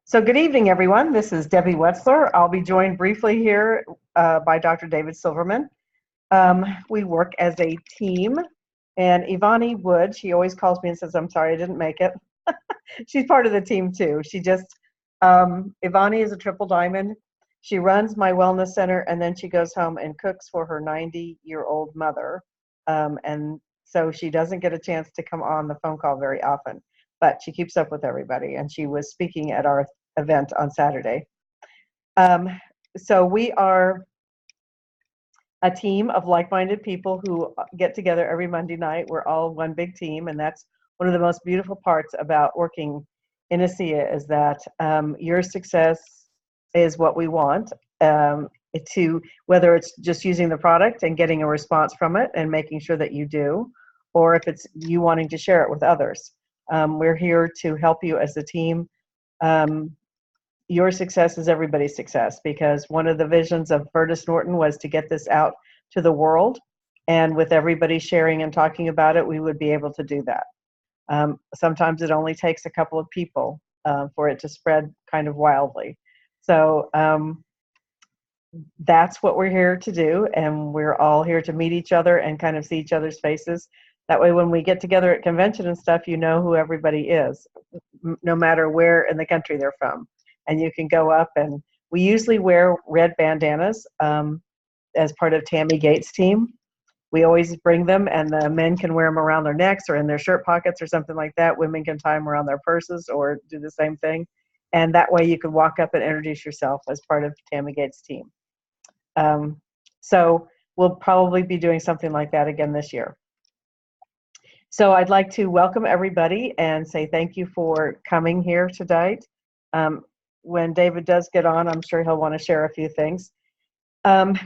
So good evening, everyone. This is Debbie Wetzler. I'll be joined briefly here by Dr. David Silverman. We work as a team, and Ivani Wood, she always calls me and says, I'm sorry I didn't make it. She's part of the team too. Ivani is a triple diamond. She runs my wellness center, and then she goes home and cooks for her 90-year-old mother. And so she doesn't get a chance to come on the phone call very often, but she keeps up with everybody, and she was speaking at our event on Saturday. So we are a team of like-minded people who get together every Monday night. We're all one big team, and that's one of the most beautiful parts about working in ASEA is that your success is what we want, to whether it's just using the product and getting a response from it and making sure that you do, or if it's you wanting to share it with others. We're here to help you as a team. Your success is everybody's success, because one of the visions of Bertus Norton was to get this out to the world, and with everybody sharing and talking about it, we would be able to do that. Sometimes it only takes a couple of people for it to spread kind of wildly. So that's what we're here to do, and we're all here to meet each other and kind of see each other's faces. That way when we get together at convention and stuff, you know who everybody is, no matter where in the country they're from. And you can go up, and we usually wear red bandanas as part of Tammy Gates' team. We always bring them, and the men can wear them around their necks or in their shirt pockets or something like that. Women can tie them around their purses or do the same thing. And that way you can walk up and introduce yourself as part of Tammy Gates' team. So we'll probably be doing something like that again this year. So I'd like to welcome everybody and say thank you for coming here tonight. When David does get on, I'm sure he'll want to share a few things.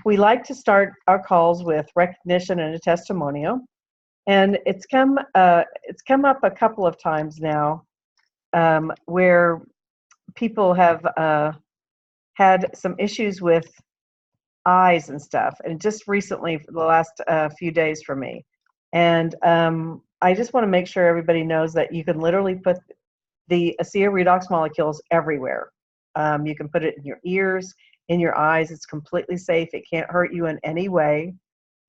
We like to start our calls with recognition and a testimonial, and it's come up a couple of times now where people have had some issues with eyes and stuff, and just recently, for the last few days for me. And I just want to make sure everybody knows that you can literally put the ASEA Redox molecules everywhere. You can put it in your ears, in your eyes. It's completely safe. It can't hurt you in any way.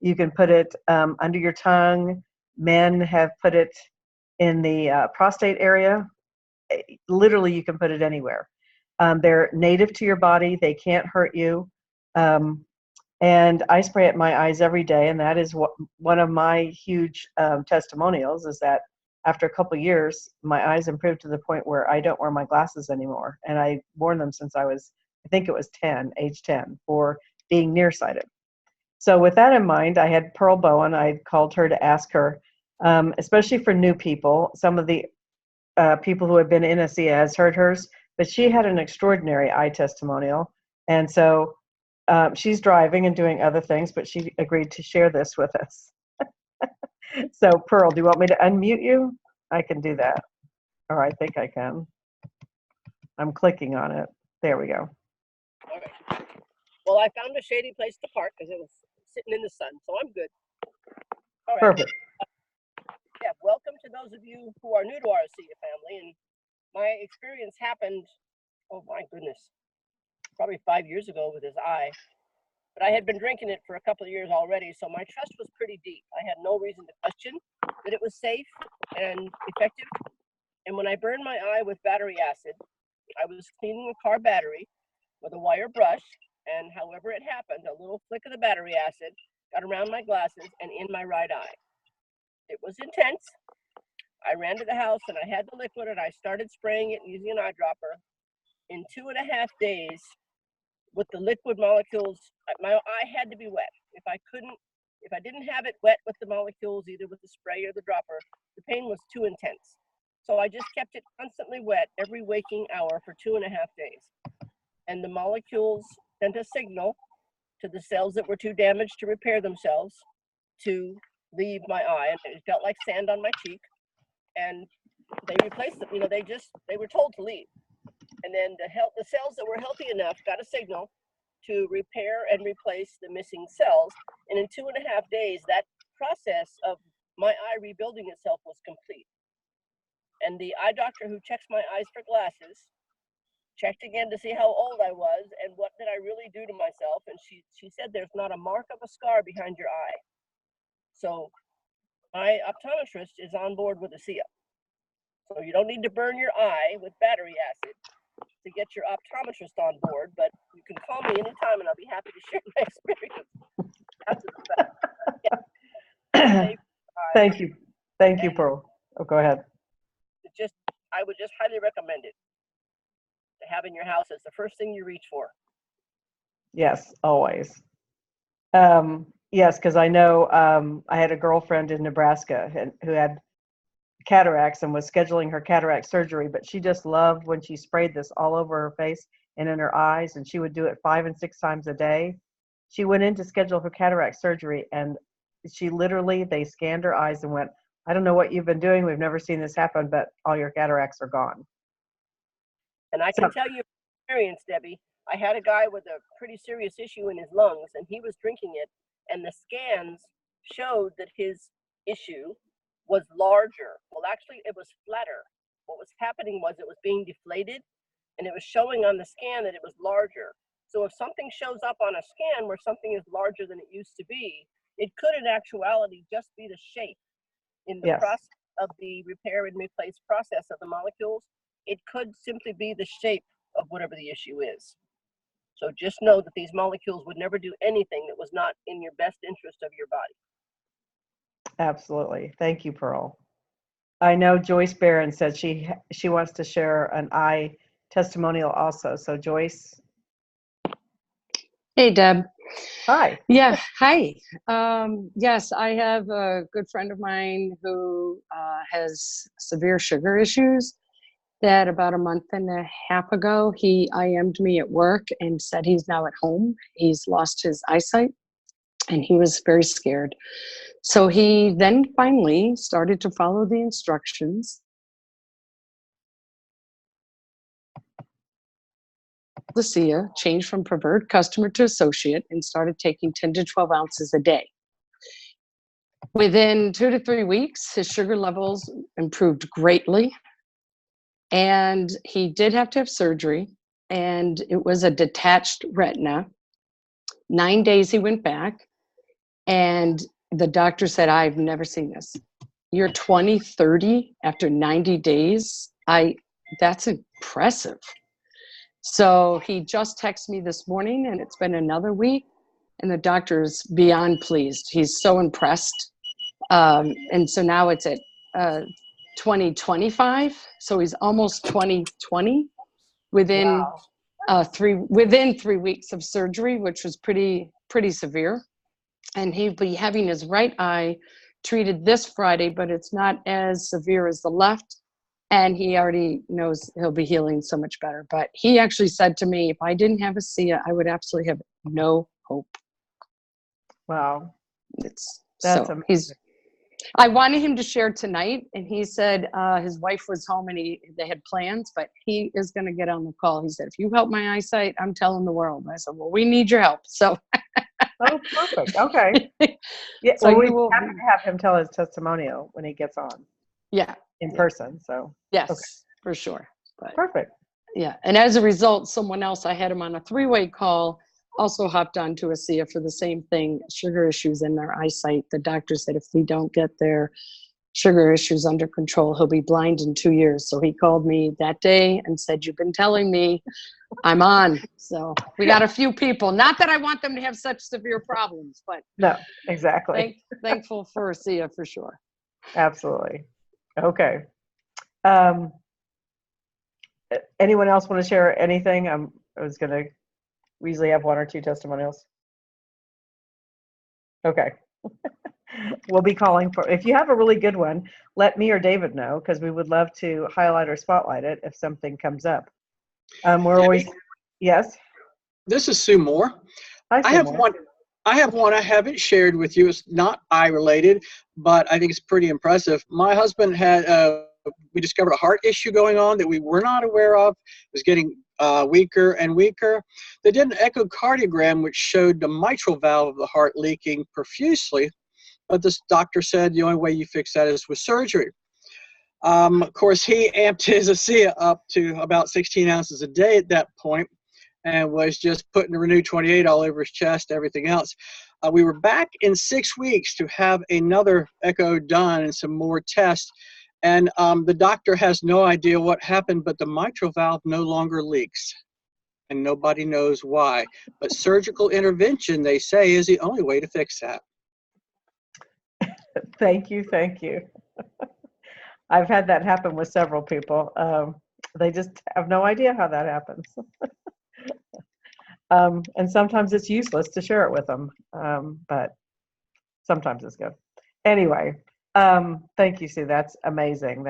You can put it under your tongue. Men have put it in the prostate area. Literally, you can put it anywhere. They're native to your body. They can't hurt you. And I spray it in my eyes every day, and that is one of my huge testimonials, is that after a couple of years, my eyes improved to the point where I don't wear my glasses anymore. And I've worn them since I think it was age 10, for being nearsighted. So with that in mind, I had Pearl Bowen. I called her to ask her, especially for new people, some of the people who have been in ASEA has heard hers, but she had an extraordinary eye testimonial. And so she's driving and doing other things, but she agreed to share this with us. So Pearl, do you want me to unmute you? I can do that. Or I think I can. I'm clicking on it. There we go. All right. Well, I found a shady place to park because it was sitting in the sun, so I'm good. All right. Perfect. Yeah, welcome to those of you who are new to our ASEA family. And my experience happened, oh my goodness, probably 5 years ago with his eye. But I had been drinking it for a couple of years already, so my trust was pretty deep. I had no reason to question that it was safe and effective. And when I burned my eye with battery acid, I was cleaning a car battery with a wire brush, and however it happened, a little flick of the battery acid got around my glasses and in my right eye. It was intense. I ran to the house and I had the liquid, and I started spraying it using an eyedropper. In 2.5 days, with the liquid molecules, my eye had to be wet. If I didn't have it wet with the molecules, either with the spray or the dropper, the pain was too intense. So I just kept it constantly wet every waking hour for 2.5 days. And the molecules sent a signal to the cells that were too damaged to repair themselves to leave my eye. And it felt like sand on my cheek. And they replaced them. They were told to leave. And then the cells that were healthy enough got a signal to repair and replace the missing cells. And in 2.5 days, that process of my eye rebuilding itself was complete. And the eye doctor who checks my eyes for glasses checked again to see how old I was and what did I really do to myself. And she said there's not a mark of a scar behind your eye. So my optometrist is on board with ASEA. So you don't need to burn your eye with battery acid to get your optometrist on board, but you can call me anytime and I'll be happy to share my experience after the fact. Yeah. Thank you. Thank you, Pearl. Oh, go ahead. I would just highly recommend it to have in your house as the first thing you reach for. Yes, always. Yes, because I know I had a girlfriend in Nebraska who had cataracts and was scheduling her cataract surgery, but she just loved when she sprayed this all over her face and in her eyes, and she would do it 5 and 6 times a day. She went in to schedule her cataract surgery, and they scanned her eyes and went, I don't know what you've been doing. We've never seen this happen, but all your cataracts are gone. And I can tell you experience, Debbie, I had a guy with a pretty serious issue in his lungs, and he was drinking it, and the scans showed that his issue was larger. Well, actually, it was flatter. What was happening was it was being deflated, and it was showing on the scan that it was larger. So if something shows up on a scan where something is larger than it used to be, it could in actuality just be the shape in the process of the repair and replace process of the molecules. It could simply be the shape of whatever the issue is. So just know that these molecules would never do anything that was not in your best interest of your body. Absolutely. Thank you, Pearl. I know Joyce Barron said she wants to share an eye testimonial also. So Joyce. Hey, Deb. Hi. Yeah, hi. Yes, I have a good friend of mine who has severe sugar issues that about a month and a half ago, he IM'd me at work and said he's now at home. He's lost his eyesight and he was very scared. So he then finally started to follow the instructions. ASEA changed from preferred customer to associate and started taking 10 to 12 ounces a day. Within 2 to 3 weeks, his sugar levels improved greatly. And he did have to have surgery, and it was a detached retina. 9 days he went back, and the doctor said, I've never seen this. You're 20/30 after 90 days. That's impressive. So he just texted me this morning, and it's been another week, and the doctor is beyond pleased. He's so impressed. And so now it's at 2025. So he's almost 20/20 within 3 weeks of surgery, which was pretty severe. And he'll be having his right eye treated this Friday, but it's not as severe as the left. And he already knows he'll be healing so much better. But he actually said to me, if I didn't have ASEA, I would absolutely have no hope. Wow. That's amazing. I wanted him to share tonight, and he said his wife was home and they had plans, but he is going to get on the call. He said, if you help my eyesight, I'm telling the world. I said, well, we need your help. So. Oh, perfect. Okay. Yeah. So we will have to have him tell his testimonial when he gets on. Yeah. In person. So. Yes, okay. For sure. But, perfect. Yeah. And as a result, someone else, I had him on a 3-way call, also hopped on to ASEA for the same thing, sugar issues in their eyesight. The doctor said if we don't get their sugar issues under control, he'll be blind in 2 years. So he called me that day and said, you've been telling me, I'm on. So we got a few people. Not that I want them to have such severe problems, but no, exactly. Thankful for ASEA for sure. Absolutely. Okay. Anyone else want to share anything? We usually have 1 or 2 testimonials. Okay. We'll be calling for, if you have a really good one, let me or David know, because we would love to highlight or spotlight it if something comes up. We're always, yes? This is Sue Moore. Hi, Sue Moore. I have one I haven't shared with you. It's not eye related, but I think it's pretty impressive. My husband had, we discovered a heart issue going on that we were not aware of. It was getting weaker and weaker. They did an echocardiogram which showed the mitral valve of the heart leaking profusely, but this doctor said the only way you fix that is with surgery. Of course, he amped his ASEA up to about 16 ounces a day at that point, and was just putting the Renew 28 all over his chest, everything else. We were back in 6 weeks to have another echo done and some more tests. And the doctor has no idea what happened, but the mitral valve no longer leaks. And nobody knows why. But surgical intervention, they say, is the only way to fix that. Thank you, thank you. I've had that happen with several people. They just have no idea how that happens. And sometimes it's useless to share it with them, but sometimes it's good. Anyway, thank you, Sue. That's amazing.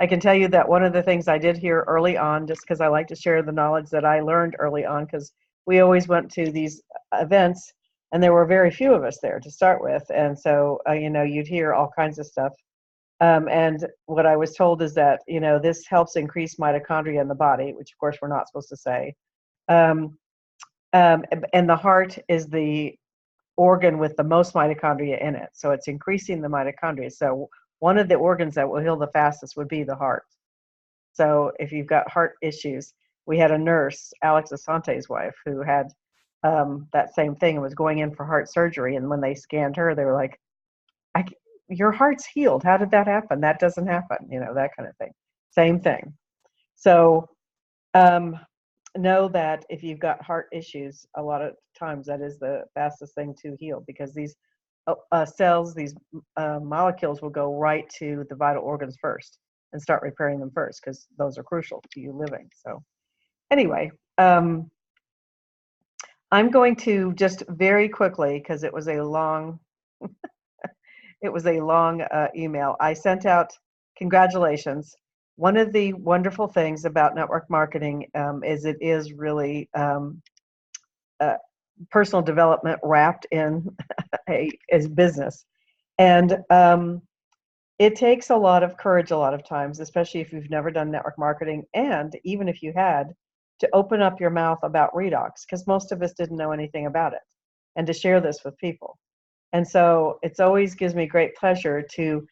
I can tell you that one of the things I did here early on, just because I like to share the knowledge that I learned early on, because we always went to these events and there were very few of us there to start with. And so, you'd hear all kinds of stuff. And what I was told is that, this helps increase mitochondria in the body, which of course we're not supposed to say. And the heart is the organ with the most mitochondria in it. So it's increasing the mitochondria. So one of the organs that will heal the fastest would be the heart. So if you've got heart issues, we had a nurse, Alex Asante's wife, who had that same thing and was going in for heart surgery. And when they scanned her, they were like, your heart's healed. How did that happen? That doesn't happen, that kind of thing. Same thing. So know that if you've got heart issues, a lot of times that is the fastest thing to heal, because these cells, these molecules will go right to the vital organs first and start repairing them first, because those are crucial to you living. So anyway, I'm going to just very quickly, because it was a long email. I sent out congratulations. One of the wonderful things about network marketing is it is really personal development wrapped in is business. And it takes a lot of courage a lot of times, especially if you've never done network marketing, and even if you had, to open up your mouth about redox, because most of us didn't know anything about it, and to share this with people. And so it's always gives me great pleasure to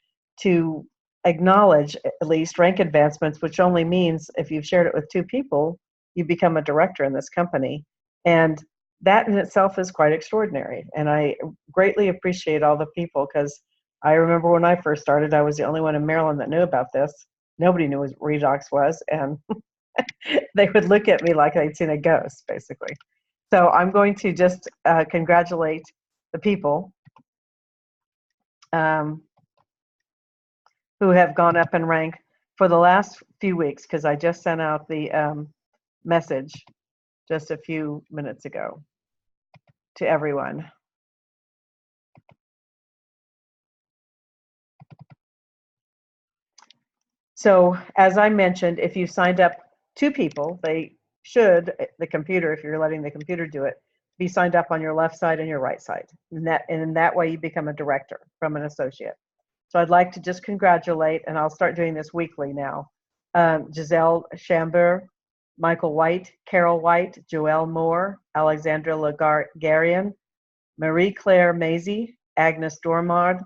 acknowledge at least rank advancements, which only means if you've shared it with 2 people, you become a director in this company. And that in itself is quite extraordinary. And I greatly appreciate all the people, because I remember when I first started, I was the only one in Maryland that knew about this. Nobody knew what redox was. And they would look at me like they'd seen a ghost, basically. So I'm going to just congratulate the people who have gone up in rank for the last few weeks, because I just sent out the message just a few minutes ago to everyone. So as I mentioned, if you signed up 2 people, they should, the computer, if you're letting the computer do it, be signed up on your left side and your right side. And in that way you become a director from an associate. So I'd like to just congratulate, and I'll start doing this weekly now, Giselle Chambert, Michael White, Carol White, Joelle Moore, Alexandra Lagarian, Marie-Claire Maisie, Agnes Dormard,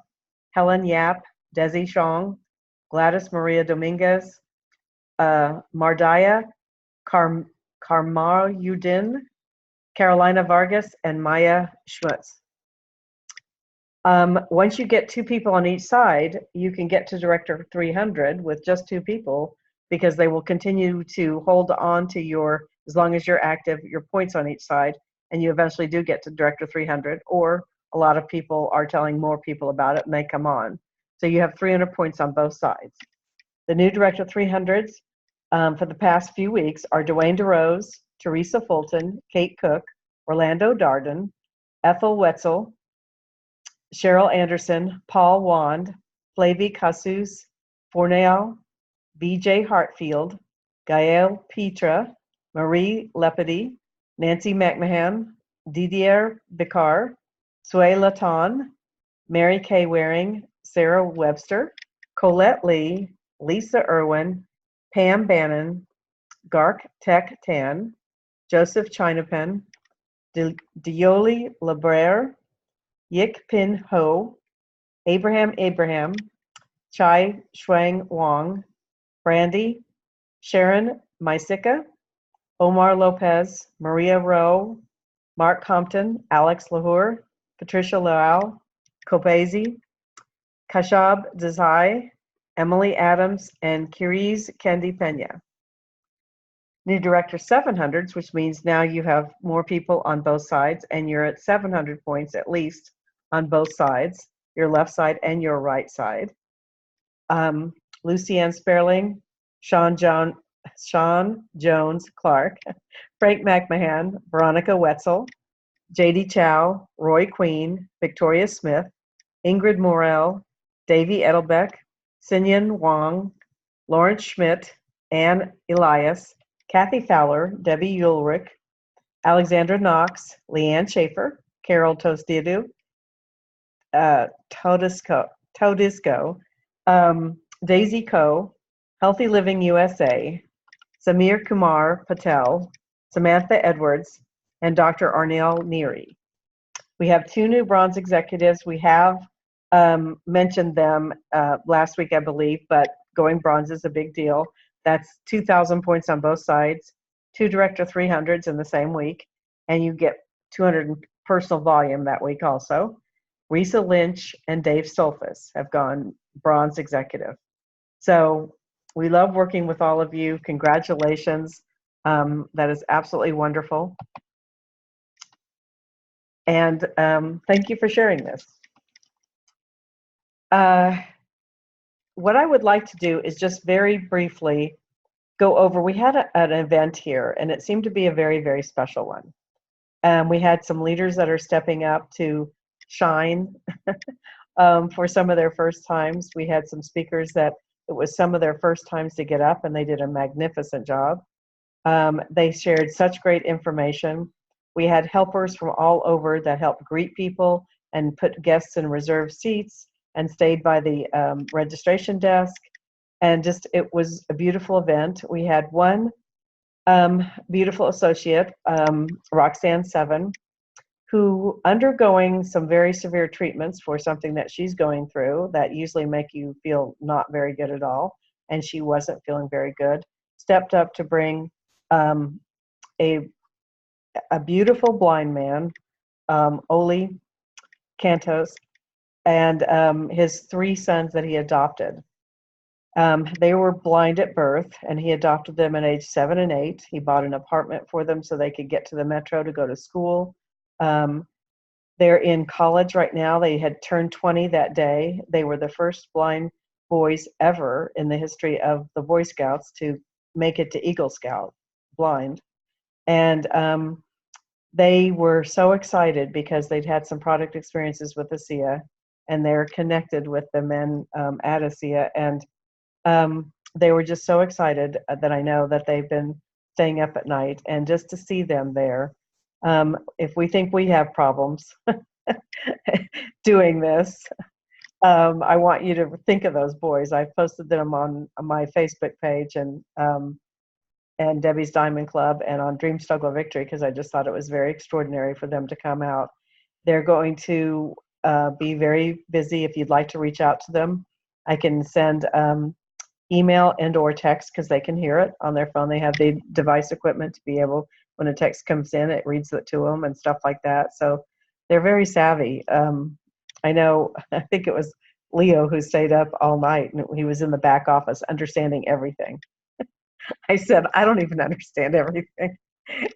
Helen Yap, Desi Chong, Gladys Maria Dominguez, Mardaya Karmarudin, Carolina Vargas, and Maya Schmutz. Once you get 2 people on each side, you can get to Director 300 with just 2 people, because they will continue to hold on to as long as you're active, your points on each side, and you eventually do get to Director 300, or a lot of people are telling more people about it and they come on. So you have 300 points on both sides. The new Director 300s for the past few weeks are Dwayne DeRose, Teresa Fulton, Kate Cook, Orlando Darden, Ethel Wetzel, Cheryl Anderson, Paul Wand, Flavie Casus, Fornell, B.J. Hartfield, Gael Petra, Marie Lepedy, Nancy McMahon, Didier Bicar, Sue Laton, Mary Kay Waring, Sarah Webster, Colette Lee, Lisa Irwin, Pam Bannon, Gark Tech Tan, Joseph Chinapen, Dioli Labrere, Yik Pin Ho, Abraham, Chai Shuang Wang, Brandy, Sharon Mysica, Omar Lopez, Maria Rowe, Mark Compton, Alex Lahore, Patricia Lau, Kobazi, Kashab Desai, Emily Adams, and Kiriz Kendi Pena. New Director 700s, which means now you have more people on both sides, and you're at 700 points at least on both sides, your left side and your right side. Lucianne Sperling, Sean Jones Clark, Frank McMahon, Veronica Wetzel, J.D. Chow, Roy Queen, Victoria Smith, Ingrid Morel, Davy Edelbeck, Sinyan Wang, Lawrence Schmidt, Ann Elias, Kathy Fowler, Debbie Ulrich, Alexandra Knox, Leanne Schaefer, Carol Tostiadu, Todisco, Daisy Coe, Healthy Living USA, Samir Kumar Patel, Samantha Edwards, and Dr. Arnel Neary. We have 2 new bronze executives. We have mentioned them last week, I believe, but going bronze is a big deal. That's 2,000 points on both sides, 2 Director 300s in the same week, and you get 200 personal volume that week also. Risa Lynch and Dave Stolfus have gone bronze executive. So we love working with all of you. Congratulations. That is absolutely wonderful. And thank you for sharing this. What I would like to do is just very briefly go over, we had an event here, and it seemed to be a very, very special one. We had some leaders that are stepping up to shine for some of their first times. We had some speakers that it was some of their first times to get up, and they did a magnificent job. They shared such great information. We had helpers from all over that helped greet people and put guests in reserved seats and stayed by the registration desk. And just, it was a beautiful event. We had one beautiful associate, Roxanne Seven, who undergoing some very severe treatments for something that she's going through that usually make you feel not very good at all. And she wasn't feeling very good. Stepped up to bring a beautiful blind man, Oli Cantos, and his 3 sons that he adopted. They were blind at birth, and he adopted them at age 7 and 8. He bought an apartment for them so they could get to the metro to go to school. They're in college right now. They had turned 20 that day. They were the first blind boys ever in the history of the Boy Scouts to make it to Eagle Scout blind. And they were so excited because they'd had some product experiences with ASEA, and they're connected with the men at ASEA. And they were just so excited that I know that they've been staying up at night. And just to see them there, if we think we have problems doing this, I want you to think of those boys. I posted them on my Facebook page and Debbie's Diamond Club and on Dream Struggle Victory, because I just thought it was very extraordinary for them to come out. They're going to be very busy. If you'd like to reach out to them, I can send email and or text, because they can hear it on their phone. They have the device equipment to be able, when a text comes in, it reads it to them and stuff like that. So they're very savvy. I know, I think it was Leo who stayed up all night, and he was in the back office understanding everything. I said, I don't even understand everything,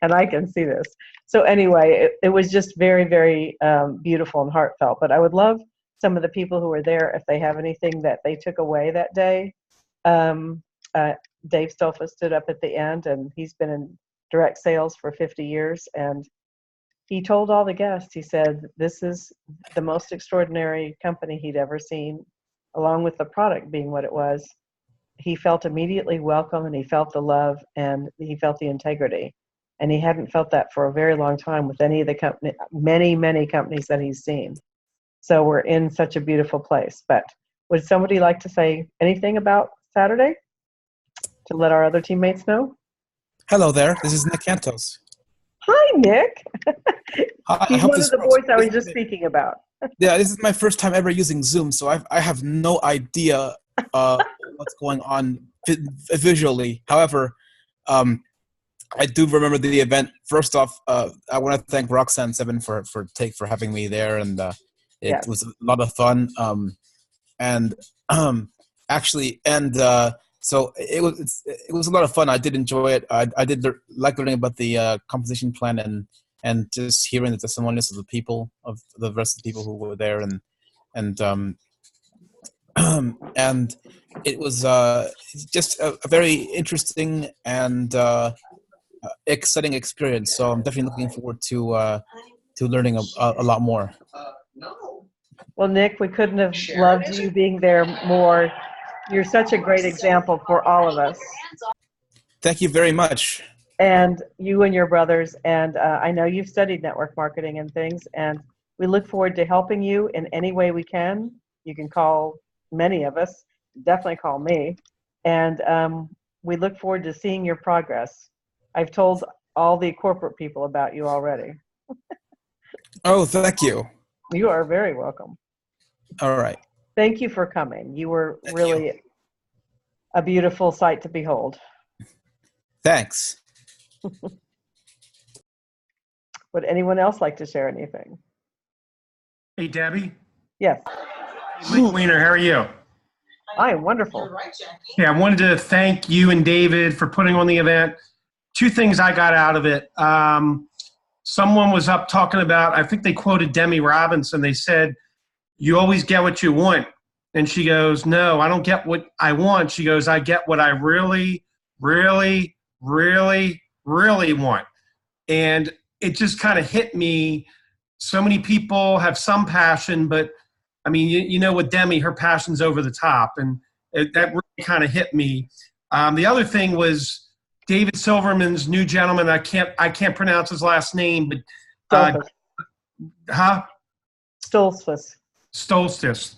and I can see this. So anyway, it was just very, very beautiful and heartfelt. But I would love some of the people who were there, if they have anything that they took away that day. Dave Stolfa stood up at the end, and he's been in direct sales for 50 years. And he told all the guests, he said, this is the most extraordinary company he'd ever seen, along with the product being what it was. He felt immediately welcome, and he felt the love, and he felt the integrity. And he hadn't felt that for a very long time with any of the company, many companies that he's seen. So we're in such a beautiful place. But would somebody like to say anything about Saturday to let our other teammates know? Hello there, this is Nick Cantos. Hi, Nick. I He's hope one this of the works. boys I was just speaking about. Yeah, this is my first time ever using Zoom, so I have no idea what's going on visually. However, I do remember the event. First off, I want to thank Roxanne Seven for having me there, and it Yes. was a lot of fun. And actually, and so it was a lot of fun. I did enjoy it. I did like learning about the composition plan and just hearing the testimonies of the rest of the people who were there, and and it was just a very interesting and exciting experience. So I'm definitely looking forward to learning a lot more. Well, Nick, we couldn't have loved you being there more. You're such a great example for all of us. Thank you very much. And you and your brothers. And I know you've studied network marketing and things, and we look forward to helping you in any way we can. You can call many of us, definitely call me. And we look forward to seeing your progress. I've told all the corporate people about you already. Oh, thank you. You are very welcome. All right. Thank you for coming. You were really a beautiful sight to behold. Thanks. Would anyone else like to share anything? Hey, Debbie. Yes. Hey, Mike Weiner, how are you? I am wonderful. Yeah, I wanted to thank you and David for putting on the event. Two things I got out of it. Someone was up talking about, I think they quoted Demi Robinson. They said, "You always get what you want." And she goes, "No, I don't get what I want." She goes, "I get what I really, really, really, really want." And it just kind of hit me. So many people have some passion, but I mean, you know what Demi, her passion's over the top. And that really kind of hit me. The other thing was David Silverman's new gentleman. I can't pronounce his last name, but Stoltzfus.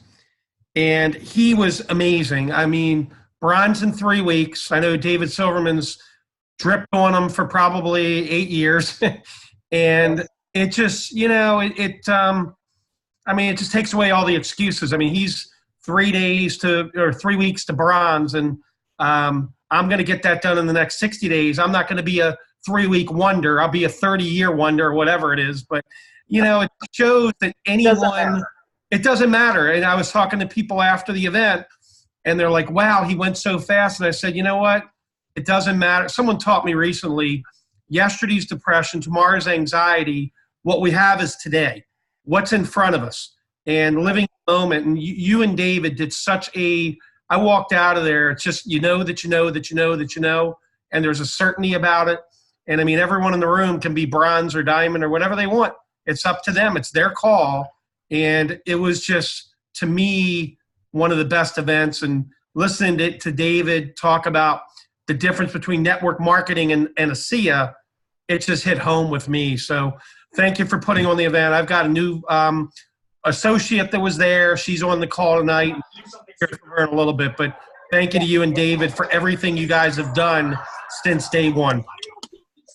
And he was amazing. I mean, bronze in 3 weeks. I know David Silverman's dripped on him for probably 8 years. And it just, you know, I mean, it just takes away all the excuses. I mean, he's 3 weeks to bronze, and I'm going to get that done in the next 60 days. I'm not going to be a 3-week wonder. I'll be a 30-year wonder or whatever it is. But, you know, it shows that anyone – it doesn't matter. And I was talking to people after the event, and they're like, wow, he went so fast. And I said, you know what? It doesn't matter. Someone taught me recently, yesterday's depression, tomorrow's anxiety. What we have is today. What's in front of us? And living the moment. And you and David did such a – I walked out of there. It's just you know that you know that you know that you know, and there's a certainty about it. And, I mean, everyone in the room can be bronze or diamond or whatever they want. It's up to them. It's their call. And it was just, to me, one of the best events. And listening to David talk about the difference between network marketing and ASEA, it just hit home with me. So thank you for putting on the event. I've got a new associate that was there. She's on the call tonight. Hear from her in a little bit. But thank you to you and David for everything you guys have done since day one.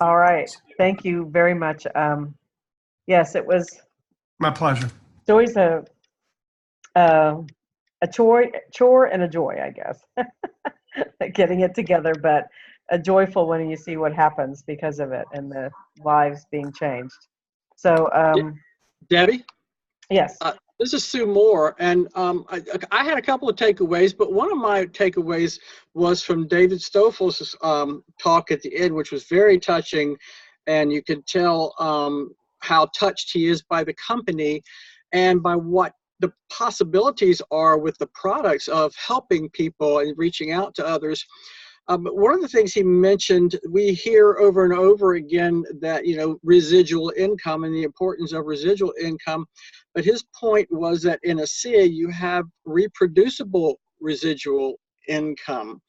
All right. Thank you very much. Yes, it was. My pleasure. It's always a chore and a joy, I guess, getting it together, but a joyful when you see what happens because of it and the lives being changed. So, Debbie? Yes. This is Sue Moore, and I had a couple of takeaways, but one of my takeaways was from David Stoffel's talk at the end, which was very touching, and you could tell how touched he is by the company and by what the possibilities are with the products of helping people and reaching out to others. But one of the things he mentioned, we hear over and over again that, you know, residual income and the importance of residual income. But his point was that in ASEA, you have reproducible residual income.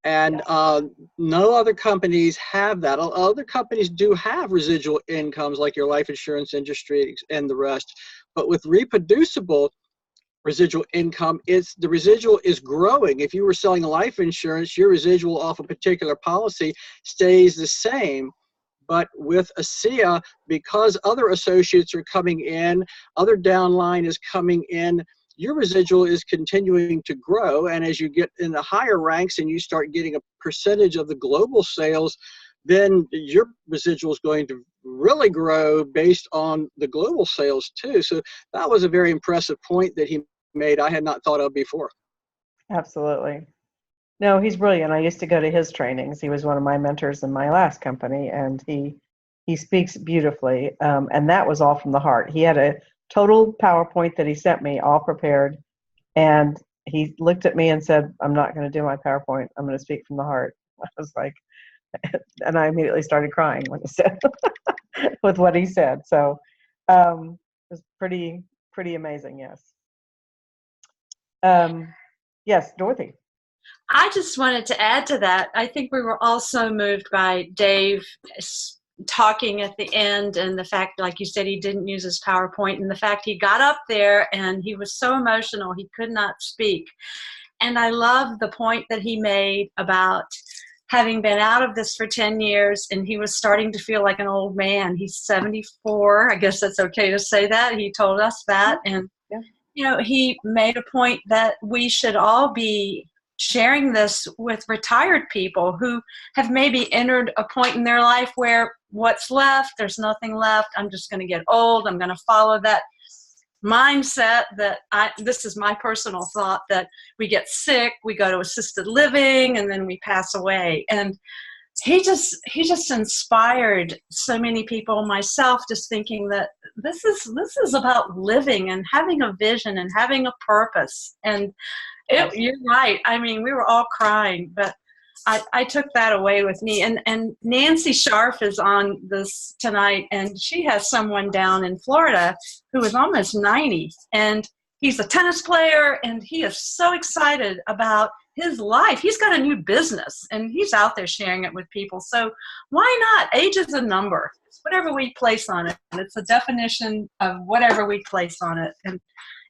And no other companies have that. Other companies do have residual incomes like your life insurance industry and the rest. But with reproducible residual income, the residual is growing. If you were selling life insurance, your residual off a particular policy stays the same. But with ASEA, because other associates are coming in, other downline is coming in, your residual is continuing to grow. And as you get in the higher ranks and you start getting a percentage of the global sales, then your residual is going to really grow based on the global sales too. So that was a very impressive point that he made I had not thought of before. Absolutely. No, he's brilliant. I used to go to his trainings. He was one of my mentors in my last company, and he speaks beautifully. And that was all from the heart. He had a total PowerPoint that he sent me, all prepared, and he looked at me and said, "I'm not going to do my PowerPoint. I'm going to speak from the heart." I was like, and I immediately started crying when he said with what he said. So it was pretty amazing. Yes. Yes, Dorothy. I just wanted to add to that. I think we were also moved by Dave talking at the end, and the fact, like you said, he didn't use his PowerPoint, and the fact he got up there and he was so emotional he could not speak. And I love the point that he made about having been out of this for 10 years and he was starting to feel like an old man. He's 74. I guess that's okay to say that. He told us that. And, you know, he made a point that we should all be sharing this with retired people who have maybe entered a point in their life where what's left, there's nothing left. I'm just going to get old. I'm going to follow that mindset that this is my personal thought, that we get sick, we go to assisted living, and then we pass away. And he just inspired so many people, myself, just thinking that this is about living and having a vision and having a purpose. And you're right. I mean, we were all crying, but I took that away with me. And Nancy Scharf is on this tonight, and she has someone down in Florida who is almost 90, and he's a tennis player, and he is so excited about his life. He's got a new business, and he's out there sharing it with people. So why not? Age is a number. It's whatever we place on it, and it's a definition of whatever we place on it, and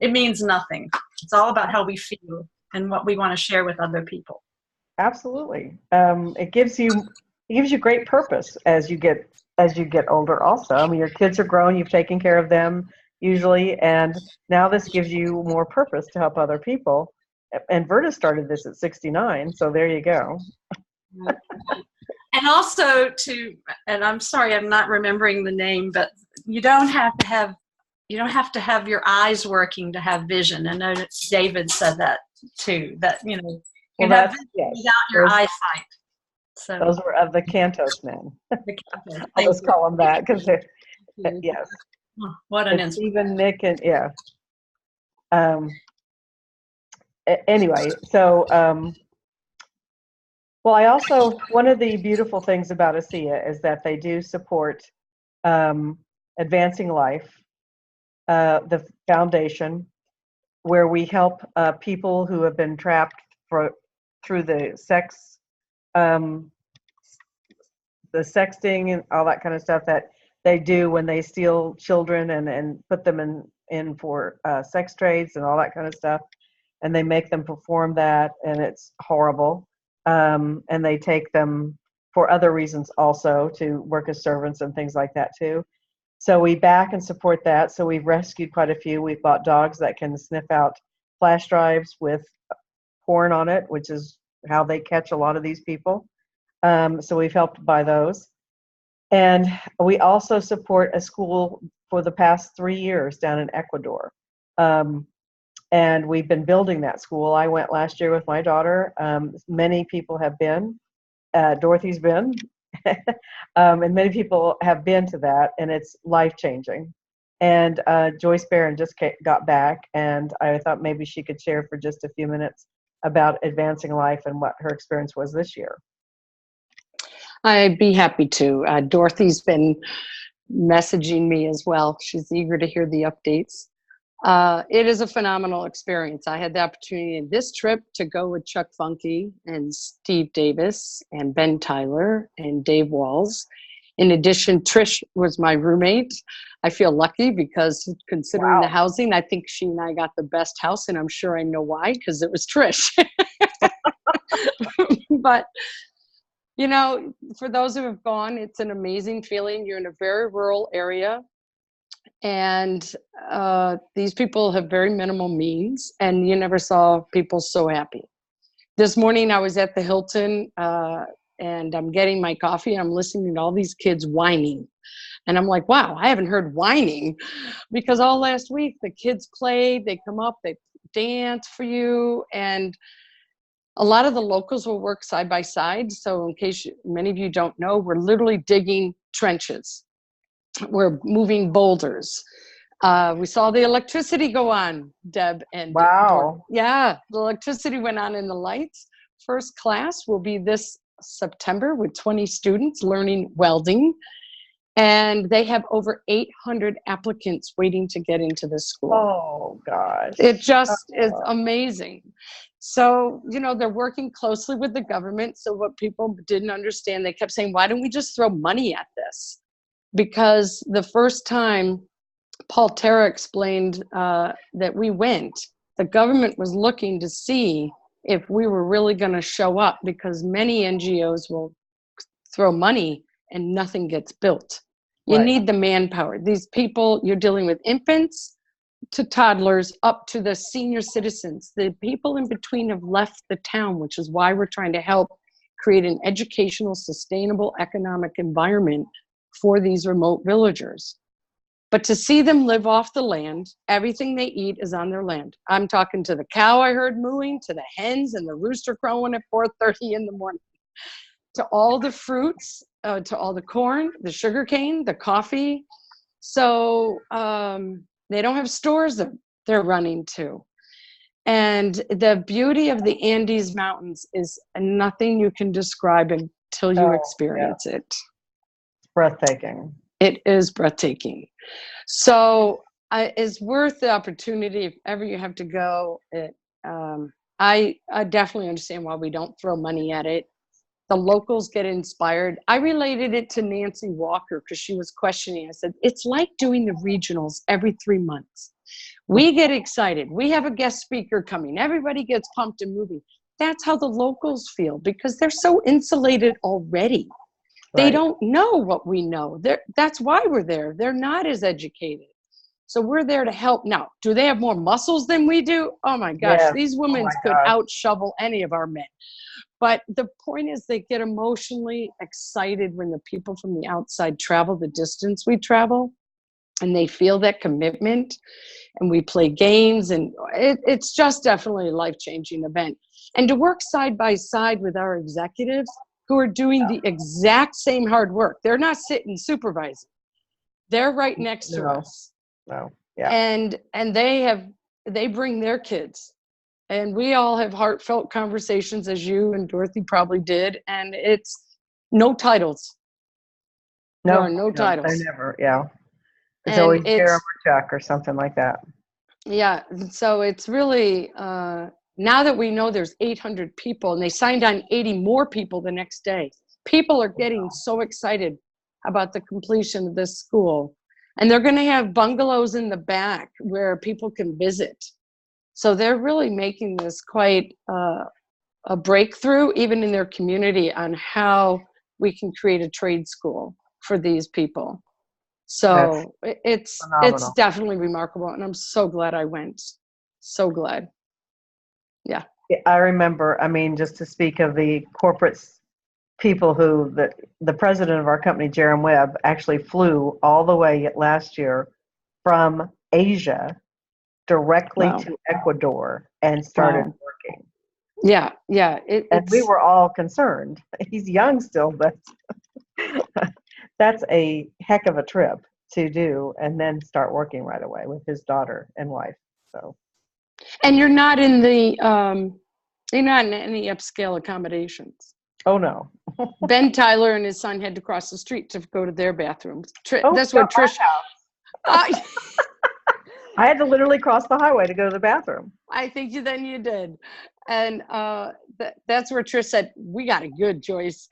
it means nothing. It's all about how we feel and what we want to share with other people. Absolutely. It gives you great purpose as you get older also. I mean, your kids are grown, you've taken care of them usually, and now this gives you more purpose to help other people. And Verta started this at 69, so there you go. And also and I'm sorry, I'm not remembering the name, but you don't have to have your eyes working to have vision. I know that David said that too, that, you know, you have vision without your eyesight. So those were of the Cantos men. I'll just call them that because they're, yes. Oh, what an inspiration. Stephen, Nick, and yeah. Anyway, so well, I also, one of the beautiful things about ASEA is that they do support Advancing Life, the foundation, where we help people who have been trapped through the sexting and all that kind of stuff that they do when they steal children and put them in for sex trades and all that kind of stuff, and they make them perform that, and it's horrible. And they take them for other reasons also, to work as servants and things like that too. So we back and support that. So we've rescued quite a few. We've bought dogs that can sniff out flash drives with porn on it, which is how they catch a lot of these people. So we've helped buy those. And we also support a school for the past 3 years down in Ecuador. And we've been building that school. I went last year with my daughter. Many people have been. Dorothy's been. And many people have been to that, and it's life-changing. And Joyce Barron just got back, and I thought maybe she could share for just a few minutes about Advancing Life and what her experience was this year. I'd be happy to. Dorothy's been messaging me as well. She's eager to hear the updates. It is a phenomenal experience. I had the opportunity in this trip to go with Chuck Funky and Steve Davis and Ben Tyler and Dave Walls. In addition, Trish was my roommate. I feel lucky because considering the housing, I think she and I got the best house, and I'm sure I know why, because it was Trish. But, you know, for those who have gone, it's an amazing feeling. You're in a very rural area. And these people have very minimal means, and you never saw people so happy. This morning I was at the Hilton, and I'm getting my coffee, and I'm listening to all these kids whining. And I'm like, wow, I haven't heard whining, because all last week the kids played, they come up, they dance for you. And a lot of the locals will work side by side. So in case many of you don't know, we're literally digging trenches. We're moving boulders. We saw the electricity go on, Deb and Wow. Yeah, the electricity went on in the lights. First class will be this September with 20 students learning welding. And they have over 800 applicants waiting to get into the school. Oh, gosh. It just is amazing. So, they're working closely with the government. So what people didn't understand, they kept saying, why don't we just throw money at this? Because the first time Paul Terra explained that we went, the government was looking to see if we were really going to show up, because many NGOs will throw money and nothing gets built. You Right. need the manpower. These people, you're dealing with infants to toddlers up to the senior citizens. The people in between have left the town, which is why we're trying to help create an educational, sustainable economic environment for these remote villagers. But to see them live off the land, everything they eat is on their land. I'm talking to the cow I heard mooing, to the hens and the rooster crowing at 4:30 in the morning, to all the fruits, to all the corn, the sugar cane, the coffee. So they don't have stores that they're running to. And the beauty of the Andes Mountains is nothing you can describe until you experience it. It's breathtaking. It is breathtaking. So it's worth the opportunity if ever you have to go. I definitely understand why we don't throw money at it. The locals get inspired. I related it to Nancy Walker because she was questioning. I said, it's like doing the regionals every 3 months. We get excited. We have a guest speaker coming. Everybody gets pumped and moving. That's how the locals feel, because they're so insulated already. They don't know what we know. That's why we're there. They're not as educated. So we're there to help. Now, do they have more muscles than we do? Oh my gosh, Yes. these women could out shovel any of our men. But the point is, they get emotionally excited when the people from the outside travel the distance we travel, and they feel that commitment, and we play games, and it's just definitely a life-changing event. And to work side by side with our executives who are doing the exact same hard work. They're not sitting supervising. They're right next to us. No. Yeah. And they bring their kids. And we all have heartfelt conversations, as you and Dorothy probably did, and it's no titles. There are no titles. They never, yeah. It's And always Jerem or Chuck or something like that. Yeah, so it's really, now that we know there's 800 people, and they signed on 80 more people the next day, people are getting so excited about the completion of this school. And they're going to have bungalows in the back where people can visit. So they're really making this quite a breakthrough, even in their community, on how we can create a trade school for these people. So it's definitely remarkable, and I'm so glad I went. So glad. Yeah. I remember, I mean, just to speak of the corporate people who, the president of our company, Jerem Webb, actually flew all the way last year from Asia directly to Ecuador and started working. Yeah. And we were all concerned. He's young still, but that's a heck of a trip to do, and then start working right away with his daughter and wife. So. And you're not in any upscale accommodations. Oh no. Ben Tyler and his son had to cross the street to go to their bathrooms. That's what Trish. I had to literally cross the highway to go to the bathroom. I think you did. And that's where Trish said, we got it good, Joyce.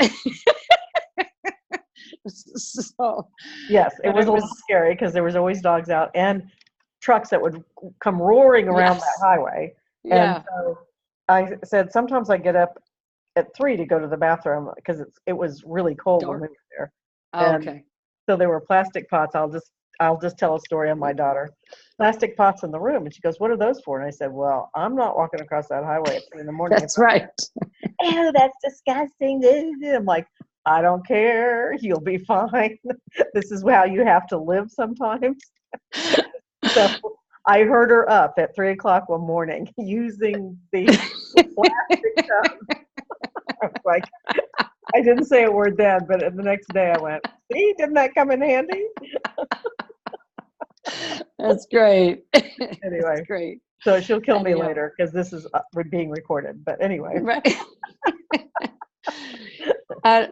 So, yes, it was a little scary because there was always dogs out and trucks that would come roaring around that highway. Yeah. And so I said, sometimes I get up at 3 to go to the bathroom because it was really cold when we were there. Oh, okay. So there were plastic pots. I'll just I'll just tell a story on my daughter. Plastic pots in the room. And she goes, what are those for? And I said, well, I'm not walking across that highway at 3 in the morning. That's right. Ew, that's disgusting. I'm like, I don't care. You'll be fine. This is how you have to live sometimes. So I heard her up at 3 o'clock one morning using the plastic tub. I was like, I didn't say a word then, but the next day I went, see, didn't that come in handy? That's great. Anyway, That's great. so she'll kill me Anyhow. later because this is being recorded. But anyway, Right.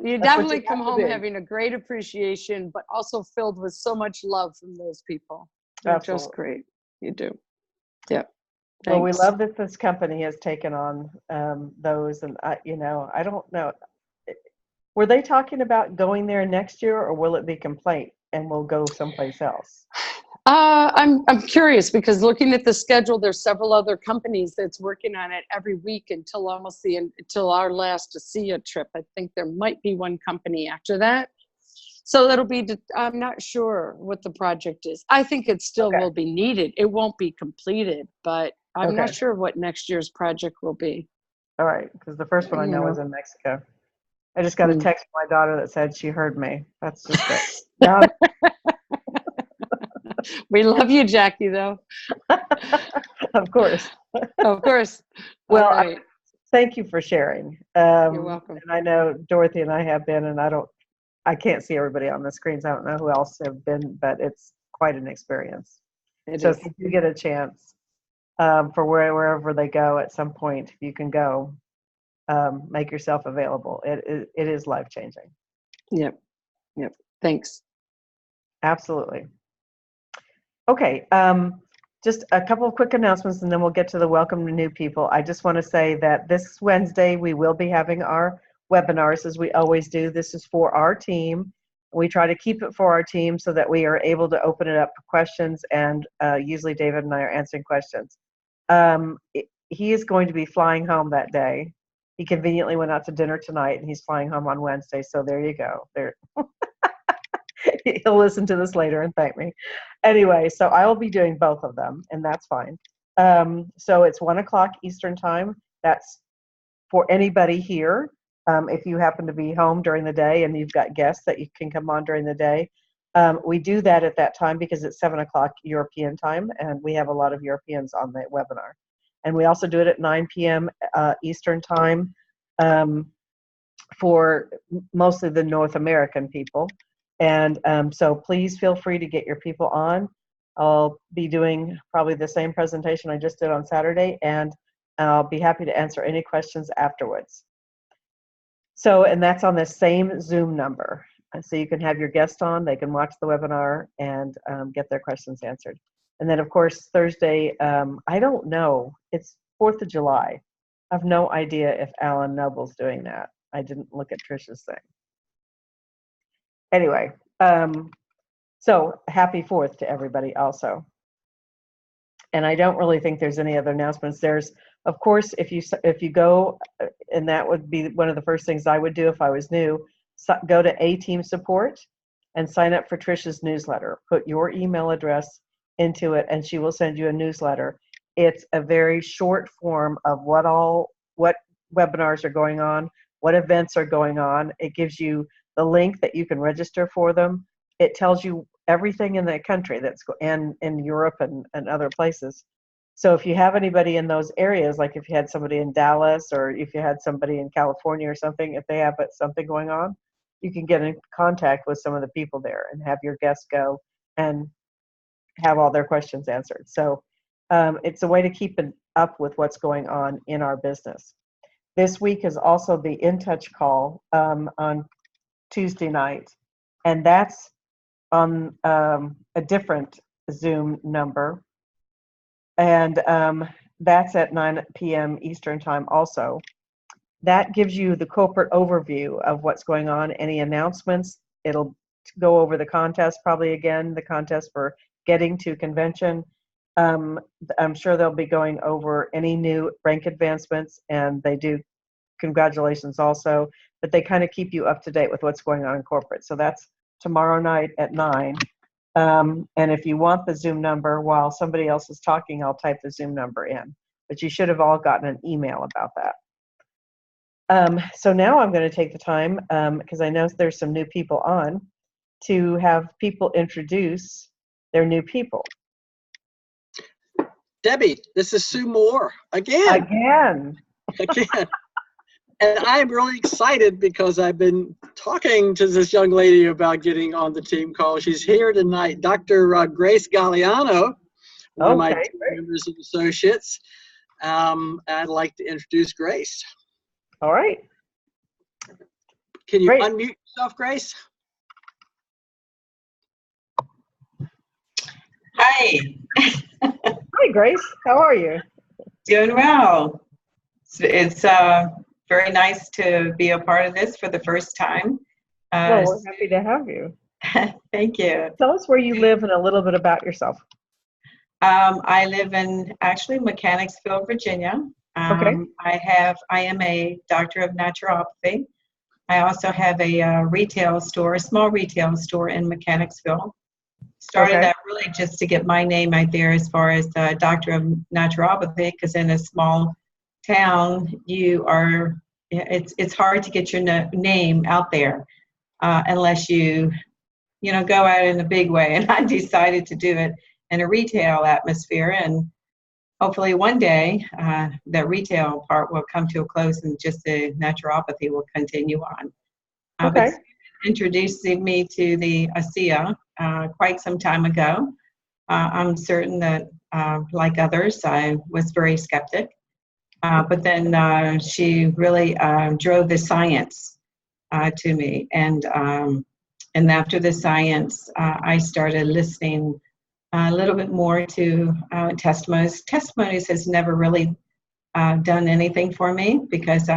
You That's what definitely you come have to home do. having a great appreciation, but also filled with so much love from those people. They're just Absolutely. great. You do. Yeah. Well, we Thanks. love that this company has taken on those, and I don't know. Were they talking about going there next year, or will it be complete and we'll go someplace else? I'm curious because looking at the schedule, there's several other companies that's working on it every week until almost until our last ASEA trip. I think there might be one company after that. So that'll be, I'm not sure what the project is. I think it still Okay. will be needed. It won't be completed, but I'm not Okay. sure what next year's project will be. All right, because the first one I You know know. is in Mexico. I just got a Hmm. text from my daughter that said she heard me. That's just great. Now, We love you, Jackie, though. of course. Of course. Well, All right. Thank you for sharing. You're welcome. And I know Dorothy and I have been, and I can't see everybody on the screens. I don't know who else have been, but it's quite an experience. It So is. if you do get a chance for wherever they go at some point, if you can go, make yourself available. It is life changing. Yep. Yep. Thanks. Absolutely. Okay. Just a couple of quick announcements and then we'll get to the welcome to new people. I just want to say that this Wednesday we will be having our webinars as we always do. This is for our team. We try to keep it for our team so that we are able to open it up for questions, and usually David and I are answering questions. He is going to be flying home that day. He conveniently went out to dinner tonight and he's flying home on Wednesday. So there you go. There. He'll listen to this later and thank me. Anyway, so I will be doing both of them, and that's fine. So it's 1 o'clock Eastern time. That's for anybody here. If you happen to be home during the day and you've got guests that you can come on during the day, we do that at that time because it's 7 o'clock European time, and we have a lot of Europeans on the webinar. And we also do it at 9 p.m. Eastern time for mostly the North American people. And so please feel free to get your people on. I'll be doing probably the same presentation I just did on Saturday, and I'll be happy to answer any questions afterwards. So, and that's on the same Zoom number. And so you can have your guest on, they can watch the webinar and get their questions answered. And then of course, Thursday, I don't know, it's 4th of July. I have no idea if Alan Noble's doing that. I didn't look at Trisha's thing. Anyway, so happy 4th to everybody also. And I don't really think there's any other announcements. There's, of course, if you go, and that would be one of the first things I would do if I was new, go to A-Team Support and sign up for Trisha's newsletter. Put your email address into it and she will send you a newsletter. It's a very short form of what webinars are going on, what events are going on. It gives you the link that you can register for them. It tells you everything in the country that's in Europe and other places. So if you have anybody in those areas, like if you had somebody in Dallas or if you had somebody in California or something, if they have something going on, you can get in contact with some of the people there and have your guests go and have all their questions answered. So it's a way to keep up with what's going on in our business. This week is also the In Touch call on Tuesday night, and that's on a different Zoom number, and that's at 9 p.m. Eastern time also. That gives you the corporate overview of what's going on, any announcements. It'll go over the contest, probably again, the contest for getting to convention. I'm sure they'll be going over any new rank advancements, and they do congratulations also, but they kind of keep you up to date with what's going on in corporate. So that's tomorrow night at 9. And if you want the Zoom number while somebody else is talking, I'll type the Zoom number in. But you should have all gotten an email about that. So now I'm going to take the time, because I know there's some new people on, to have people introduce their new people. Debbie, this is Sue Moore again. Again. And I'm really excited because I've been talking to this young lady about getting on the team call. She's here tonight, Dr. Grace Galliano, one of my team members and associates. I'd like to introduce Grace. All right. Can you unmute yourself, Grace? Hi. Hi, Grace. How are you? Doing well. It's very nice to be a part of this for the first time. Well, we're happy to have you. Thank you. Tell us where you live and a little bit about yourself. I live in actually Mechanicsville, Virginia. Okay. I am a doctor of naturopathy. I also have a retail store, a small retail store in Mechanicsville. Started that really just to get my name out there as far as doctor of naturopathy, because in a small town, it's hard to get your name out there unless you go out in a big way. And I decided to do it in a retail atmosphere, and hopefully one day that retail part will come to a close and just the naturopathy will continue on. But introducing me to the ASEA quite some time ago. I'm certain that, like others, I was very skeptic. But then she really drove the science to me. And after the science, I started listening a little bit more to testimonies. Testimonies has never really done anything for me, because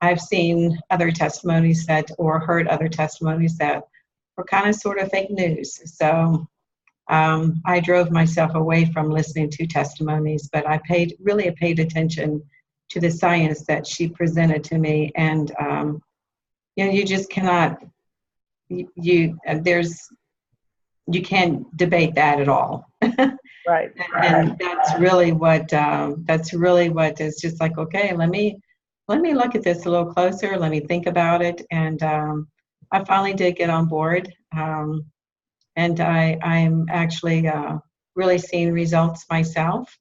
I've seen other testimonies or heard other testimonies that were kind of sort of fake news. So I drove myself away from listening to testimonies, but I paid attention to the science that she presented to me. And you just cannot, you can't debate that at all. Right. And that's really what is just like, okay, let me look at this a little closer. Let me think about it. And I finally did get on board. And I'm actually really seeing results myself,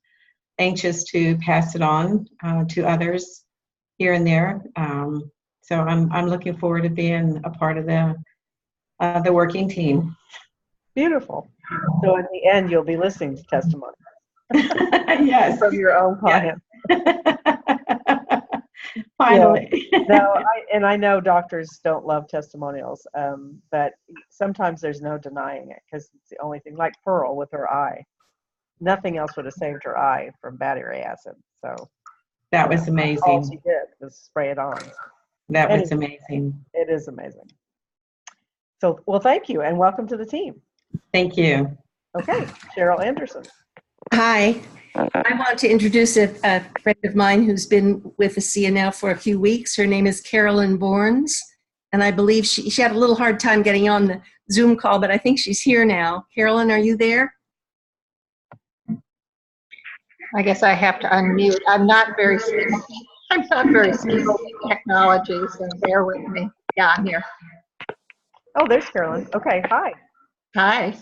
anxious to pass it on to others here and there. So I'm looking forward to being a part of the working team. Beautiful. So in the end, you'll be listening to testimony. Yes. From your own client. Yes. Finally. Yeah. No, I know doctors don't love testimonials, but sometimes there's no denying it, because it's the only thing. Like Pearl with her eye, nothing else would have saved her eye from battery acid. So that was amazing. All she did was spray it on. That was amazing. It is amazing. So, well, thank you, and welcome to the team. Thank you. Okay, Cheryl Anderson. Hi. I want to introduce a friend of mine who's been with ASEA now for a few weeks. Her name is Carolyn Borns, and I believe she had a little hard time getting on the Zoom call, but I think she's here now. Carolyn, are you there? I guess I have to unmute. I'm not very skilled with technology, so bear with me. Yeah, I'm here. Oh, there's Carolyn. Okay, hi. Hi.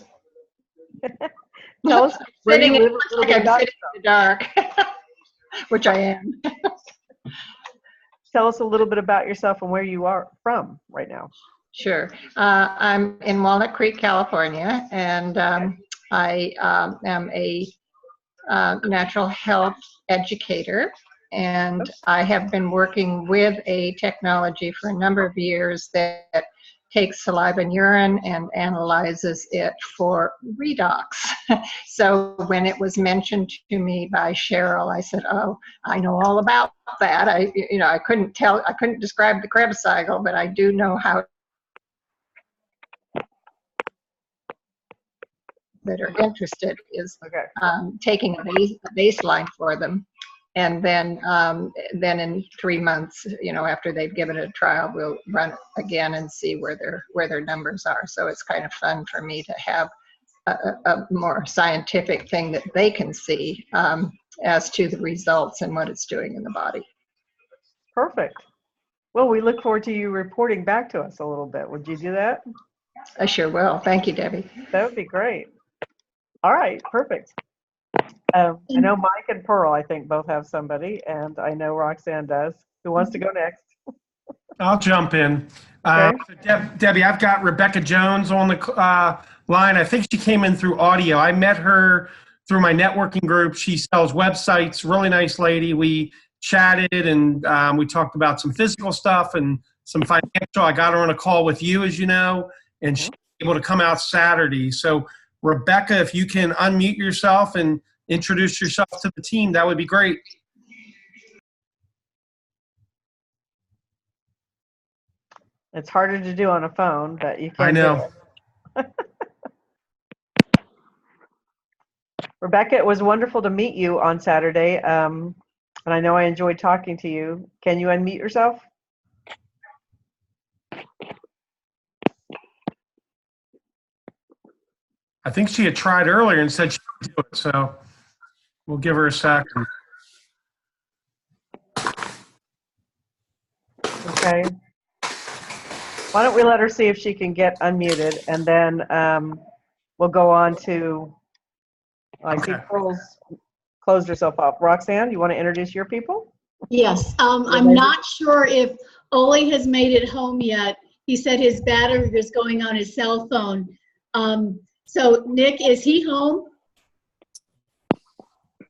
Tell us where you live. Like I'm sitting in the dark, which I am. Tell us a little bit about yourself and where you are from right now. Sure. I'm in Walnut Creek, California, and I am a natural health educator, and I have been working with a technology for a number of years that takes saliva and urine and analyzes it for redox. So when it was mentioned to me by Cheryl, I said, "Oh, I know all about that." I couldn't describe the Krebs cycle, but I do know how that are interested is taking a baseline for them. And then in 3 months, after they've given it a trial, we'll run it again and see where their numbers are. So it's kind of fun for me to have a more scientific thing that they can see as to the results and what it's doing in the body. Perfect. Well, we look forward to you reporting back to us a little bit. Would you do that? I sure will. Thank you, Debbie. That would be great. All right, perfect. I know Mike and Pearl, I think, both have somebody, and I know Roxanne does. Who wants to go next? I'll jump in. Okay. Debbie, I've got Rebecca Jones on the line. I think she came in through audio. I met her through my networking group. She sells websites, really nice lady. We chatted and we talked about some physical stuff and some financial. I got her on a call with you, as you know, and she's able to come out Saturday. So Rebecca, if you can unmute yourself and introduce yourself to the team, that would be great. It's harder to do on a phone, but you can. I know. Rebecca, it was wonderful to meet you on Saturday, and I know I enjoyed talking to you. Can you unmute yourself? I think she had tried earlier and said she would do it, so we'll give her a second. Okay. Why don't we let her see if she can get unmuted, and then we'll go on to, I see Pearl's closed herself up. Roxanne, you want to introduce your people? Yes, I'm not sure if Ole has made it home yet. He said his battery is going on his cell phone. So Nick, is he home?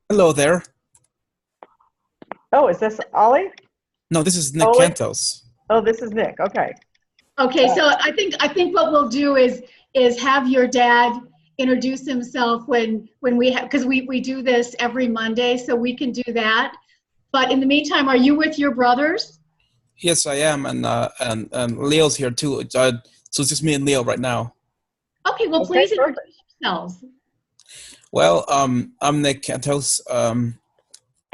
Hello there. Oh, is this Ollie? No, this is Nick Ole? Cantos. Oh, this is Nick. Okay. Okay, so I think what we'll do is have your dad introduce himself when we have, because we do this every Monday, so we can do that. But in the meantime, are you with your brothers? Yes, I am, and Leo's here too. So it's just me and Leo right now. Okay, well, please introduce yourselves. Well, I'm Nick Cantos,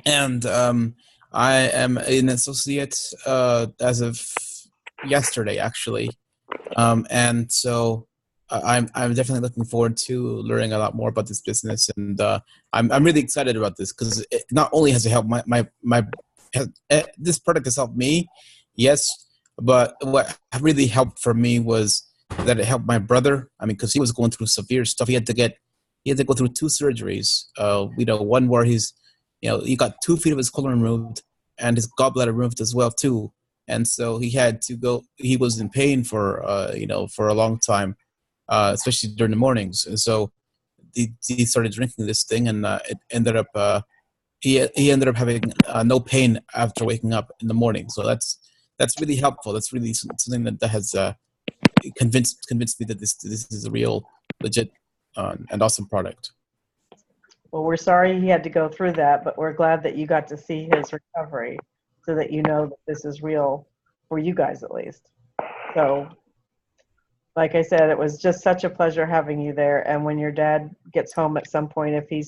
and I am an associate as of yesterday, actually, and so I'm definitely looking forward to learning a lot more about this business, and I'm really excited about this because not only has it helped this product has helped me, yes, but what really helped for me was that it helped my brother. I mean, because he was going through severe stuff. He had to go through 2 surgeries. One where he got 2 feet of his colon removed and his gallbladder removed as well too. And so he had to go. He was in pain for for a long time, especially during the mornings. And so he started drinking this thing, and it ended up he ended up having no pain after waking up in the morning. So that's really helpful. That's really something that has convinced me that this is a real, legit, and awesome product. Well, we're sorry he had to go through that, but we're glad that you got to see his recovery so that you know that this is real for you guys at least. So, like I said, it was just such a pleasure having you there. And when your dad gets home at some point, if he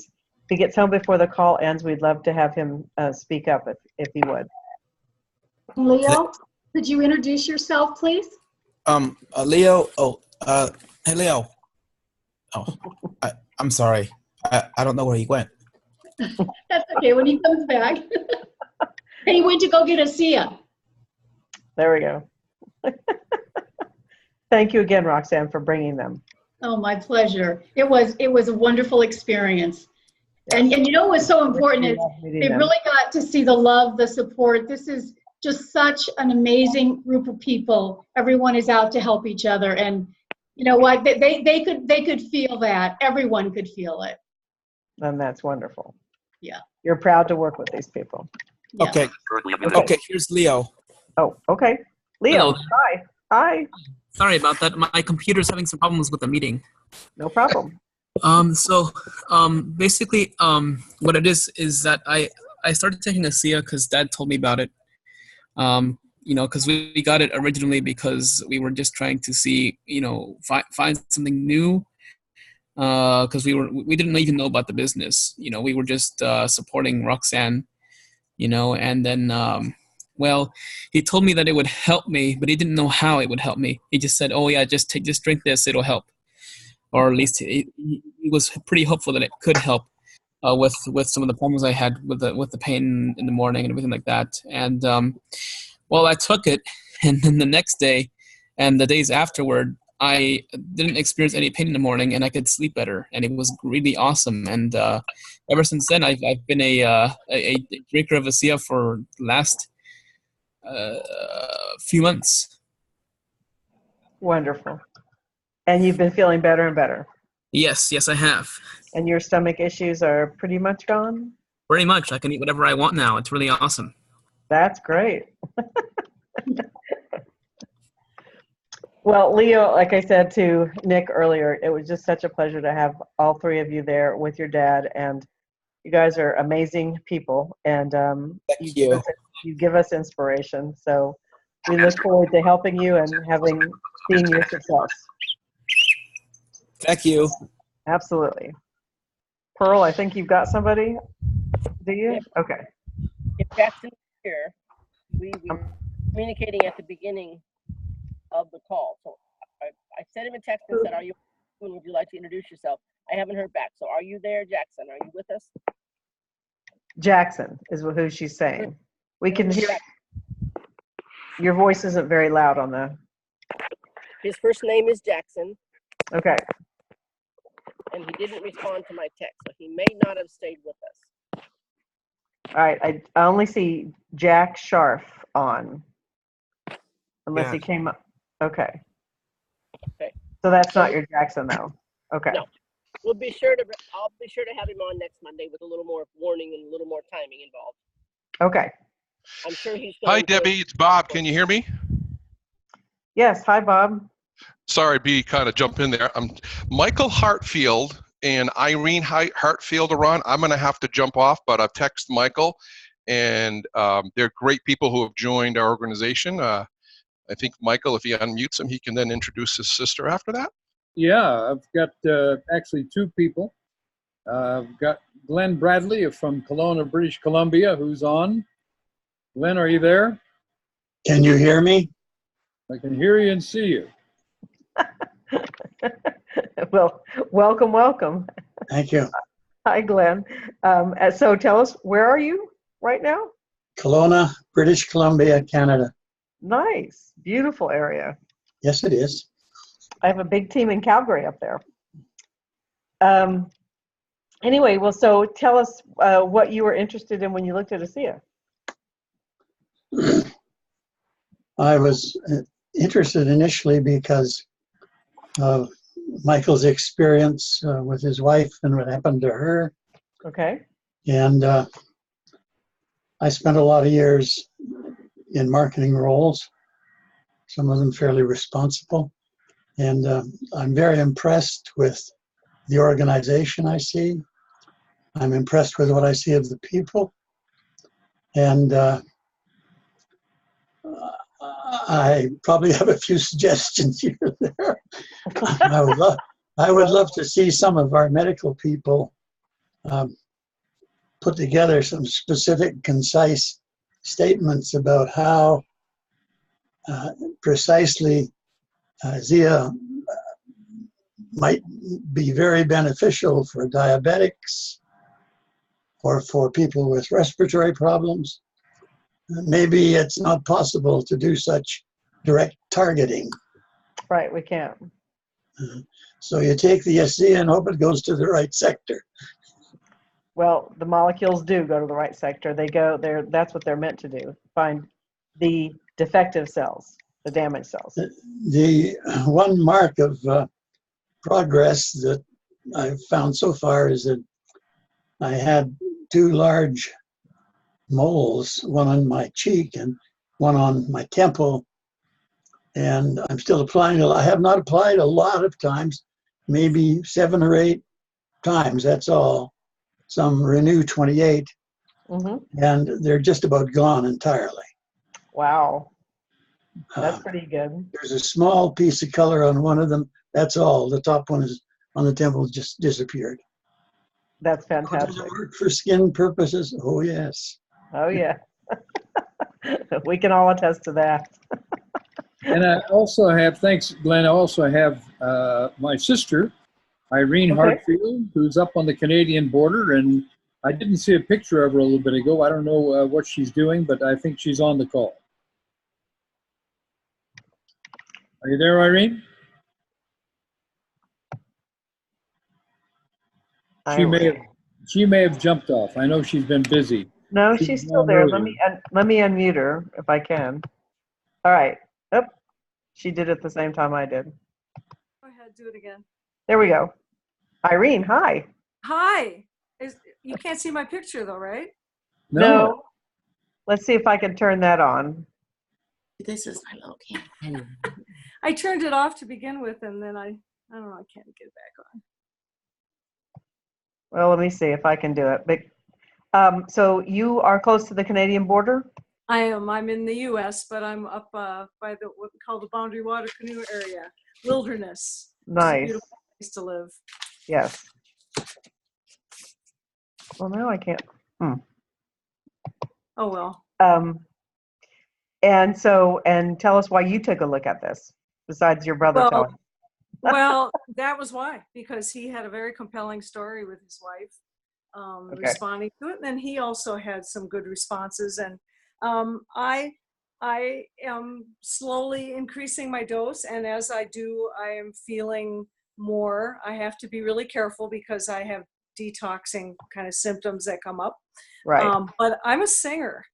gets home before the call ends, we'd love to have him speak up if he would. Leo, could you introduce yourself, please? Leo. Hey, Leo. Oh, I'm sorry. I don't know where he went. That's okay. When he comes back, he went to go get a Sia. There we go. Thank you again, Roxanne, for bringing them. Oh, my pleasure. It was a wonderful experience. And you know what's so important is they really got to see the love, the support. This is just such an amazing group of people. Everyone is out to help each other, and you know what? They could feel that. Everyone could feel it. And that's wonderful. Yeah. You're proud to work with these people. Yeah. Okay. Okay. Here's Leo. Oh, okay. Leo. Hello. Hi. Hi. Sorry about that. My computer's having some problems with the meeting. No problem. Basically, what it is that I started taking a SIA because Dad told me about it. Because we got it originally because we were just trying to see, find something new. Because we didn't even know about the business. We were just supporting Roxanne. And then he told me that it would help me, but he didn't know how it would help me. He just said, "Oh yeah, just drink this; it'll help." or at least he was pretty hopeful that it could help with some of the problems I had with the pain in the morning and everything like that. And well, I took it, and then the next day and the days afterward, I didn't experience any pain in the morning, and I could sleep better, and it was really awesome. And ever since then, I've been a drinker of ASEA for the last few months. Wonderful. And you've been feeling better and better. Yes, I have. And your stomach issues are pretty much gone? Pretty much. I can eat whatever I want now. It's really awesome. That's great. Well, Leo, like I said to Nick earlier, it was just such a pleasure to have all three of you there with your dad, and you guys are amazing people, and you give us inspiration. So we look forward to helping you and seeing your success. Thank you. Absolutely. Pearl, I think you've got somebody. Do you? Yep. Okay. If Jackson's here, we were communicating at the beginning of the call. So I sent him a text and said, would you like to introduce yourself? I haven't heard back. So are you there, Jackson? Are you with us? Jackson is who she's saying. We can hear. Your voice isn't very loud on the. His first name is Jackson. Okay. And he didn't respond to my text, so he may not have stayed with us. All right. I only see Jack Scharf on. Unless he came up. Okay. Okay. So that's not your Jackson, though. Okay. No. I'll be sure to have him on next Monday with a little more warning and a little more timing involved. Okay. I'm sure he's. Hi, Debbie. It's Bob. Can you hear me? Yes. Hi, Bob. Sorry, B, kind of jump in there. Michael Hartfield and Irene Hartfield are on. I'm going to have to jump off, but I've texted Michael, and they're great people who have joined our organization. I think Michael, if he unmutes him, he can then introduce his sister after that. Yeah, I've got actually two people. I've got Glenn Bradley from Kelowna, British Columbia, who's on. Glenn, are you there? Can you hear me? I can hear you and see you. Well, welcome. Thank you. Hi, Glenn. So tell us, where are you right now? Kelowna, British Columbia, Canada. Nice. Beautiful area. Yes, it is. I have a big team in Calgary up there. Anyway, well, so tell us what you were interested in when you looked at ASEA. I was interested initially because of Michael's experience with his wife and what happened to her. Okay. And I spent a lot of years in marketing roles, some of them fairly responsible. And I'm very impressed with the organization I see. I'm impressed with what I see of the people. And I probably have a few suggestions here and there. I would love to see some of our medical people put together some specific, concise statements about how precisely ASEA might be very beneficial for diabetics or for people with respiratory problems. Maybe it's not possible to do such direct targeting. Right, we can't. So you take the ASEA and hope it goes to the right sector. Well, the molecules do go to the right sector. They go there. That's what they're meant to do. Find the defective cells, the damaged cells. The one mark of progress that I've found so far is that I had two large moles, one on my cheek and one on my temple. And I'm still applying. I have not applied a lot of times, maybe 7 or 8 times, that's all. Some Renew 28, and they're just about gone entirely. Wow. That's pretty good. There's a small piece of color on one of them. That's all. The top one is on the temple, just disappeared. That's fantastic. Does it work for skin purposes? Oh, yes. Oh, yeah. We can all attest to that. And I also have, thanks, Glenn, I also have my sister, Irene Okay. Hartfield, who's up on the Canadian border, and I didn't see a picture of her a little bit ago. I don't know what she's doing, but I think she's on the call. Are you there, Irene? She may have jumped off. I know she's been busy. No, She was she's still on there. earlier. Let me unmute her if I can. All right. Oh, she did it the same time I did. Go ahead, do it again. There we go. Irene, hi. Hi. You can't see my picture though, right? No. Let's see if I can turn that on. This is my little camera. I turned it off to begin with, and then I don't know, I can't get it back on. Well, let me see if I can do it. But, so you are close to the Canadian border? I am. I'm in the U.S., but I'm up by what we call the Boundary Water Canoe area, wilderness. It's a Nice. beautiful place to live. Yes. Well, now I can't. Oh well. And so, and tell us why you took a look at this, besides your brother telling. Well, that was why, because he had a very compelling story with his wife responding to it. And then he also had some good responses. And I am slowly increasing my dose. And as I do, I am feeling more. I have to be really careful because I have detoxing kind of symptoms that come up. Right. But I'm a singer.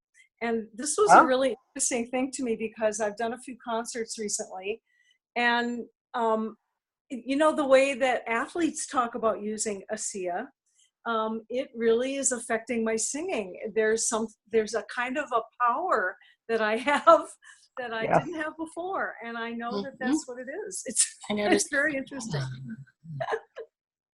And this was a really interesting thing to me because I've done a few concerts recently. And you know, the way that athletes talk about using ASEA, it really is affecting my singing. There's a kind of a power that I have that I didn't have before, and I know that that's what it is. It's very interesting.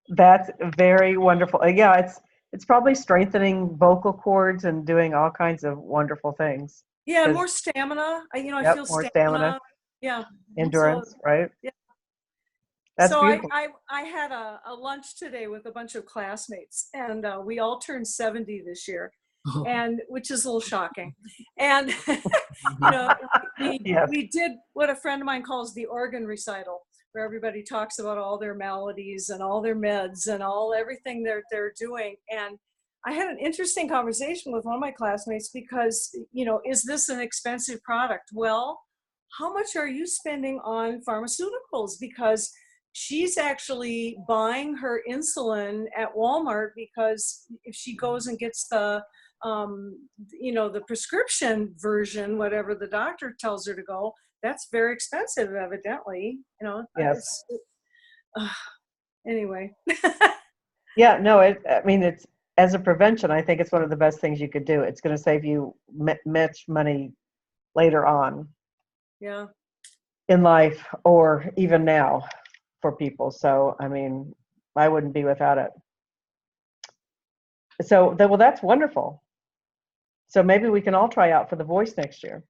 That's very wonderful. Yeah, it's probably strengthening vocal cords and doing all kinds of wonderful things. Yeah, more stamina. I feel more stamina. Yeah. Endurance, right? Yeah. That's so beautiful. I had a lunch today with a bunch of classmates, and we all turned 70 this year, and which is a little shocking. And we did what a friend of mine calls the organ recital, where everybody talks about all their maladies and all their meds and everything they're doing. And I had an interesting conversation with one of my classmates because, is this an expensive product? Well, how much are you spending on pharmaceuticals? Because she's actually buying her insulin at Walmart because if she goes and gets the prescription version, whatever the doctor tells her to go, that's very expensive, evidently. Yes. Anyway. Yeah, no, I mean, it's as a prevention, I think it's one of the best things you could do. It's going to save you much money later on. Yeah. In life or even now for people. So, I mean, I wouldn't be without it. So, well, that's wonderful. So maybe we can all try out for The Voice next year.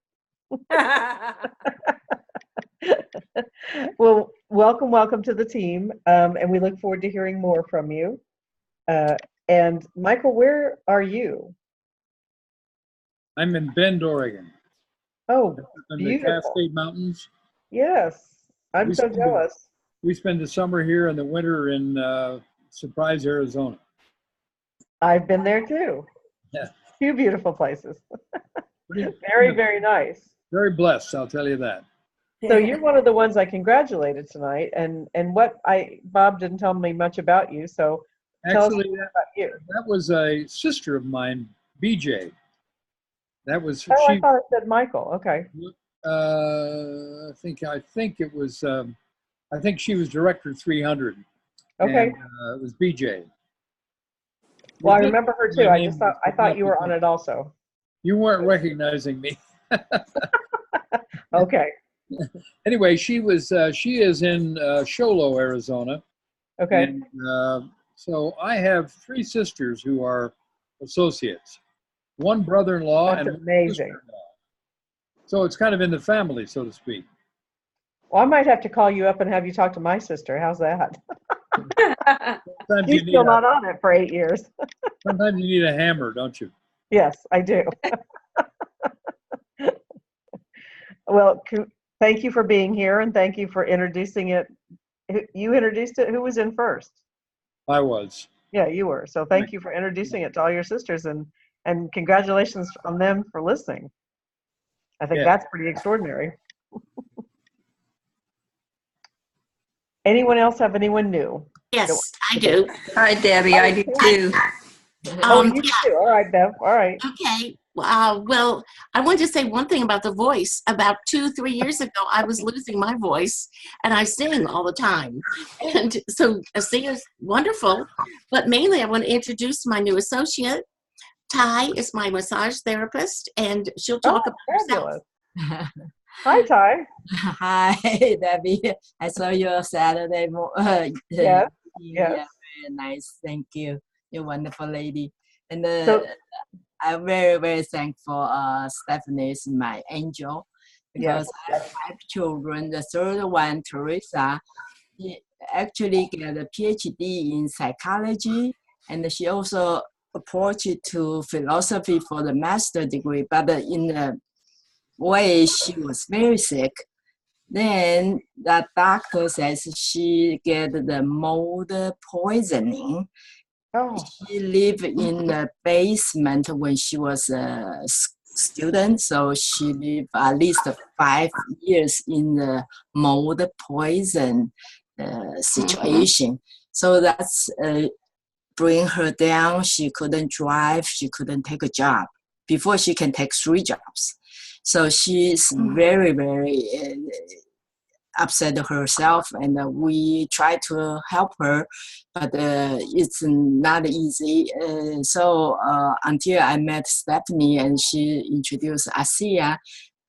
Well, welcome to the team. And we look forward to hearing more from you. And Michael, where are you? I'm in Bend, Oregon. Oh, in beautiful. the Cascade Mountains. Yes, I'm so jealous. We spend the summer here and the winter in Surprise, Arizona. I've been there too. Yeah. Two beautiful places. Very, very nice. Very blessed, I'll tell you that. So you're one of the ones I congratulated tonight, and Bob didn't tell me much about you, so tell us Actually, about you. That was a sister of mine, BJ. That was I thought it said Michael. Okay. I think it was. I think she was Director 300. Okay. And, it was BJ. Well, I remember her too. I thought you were on it also. You weren't recognizing me. Okay. Anyway, she is in Show Low, Arizona. Okay. And, so I have three sisters who are associates, one brother-in-law and amazing. One sister-in-law. So it's kind of in the family, so to speak. Well, I might have to call you up and have you talk to my sister. How's that? She's still not on it for 8 years. Sometimes you need a hammer, don't you? Yes, I do. Well, thank you for being here, and thank you for introducing it. You introduced it. Who was in first? I was. Yeah, you were. So thank you for introducing it to all your sisters, and congratulations on them for listening. I think Yeah. that's pretty extraordinary. Anyone else have anyone new? Yes, I do. Hi, Debbie. I do too. Oh, you too. All right, Bev. All right. Okay. Well, I wanted to say one thing about the voice. About 2-3 years ago, I was losing my voice, and I sing all the time. And so singing is wonderful, but mainly I want to introduce my new associate. Ty is my massage therapist, and she'll talk about herself. Hi, Ty. Hi, Debbie. I saw you Saturday morning. Yes. Yeah, Yes. very nice. Thank you. You're a wonderful lady. And So- I'm very, very thankful. Stephanie is my angel because Yes. I have 5 children. The third one, Teresa, she actually got a PhD in psychology, and she also approached to philosophy for the master degree, but in the way she was very sick. Then the doctor says she get the mold poisoning. Oh. She lived in the basement when she was a student, so she lived at least 5 years in the mold poison situation. So that's bring her down. She couldn't drive. She couldn't take a job. Before she can take 3 jobs. So she's very, very upset herself, and we try to help her, but it's not easy. So until I met Stephanie and she introduced ASEA,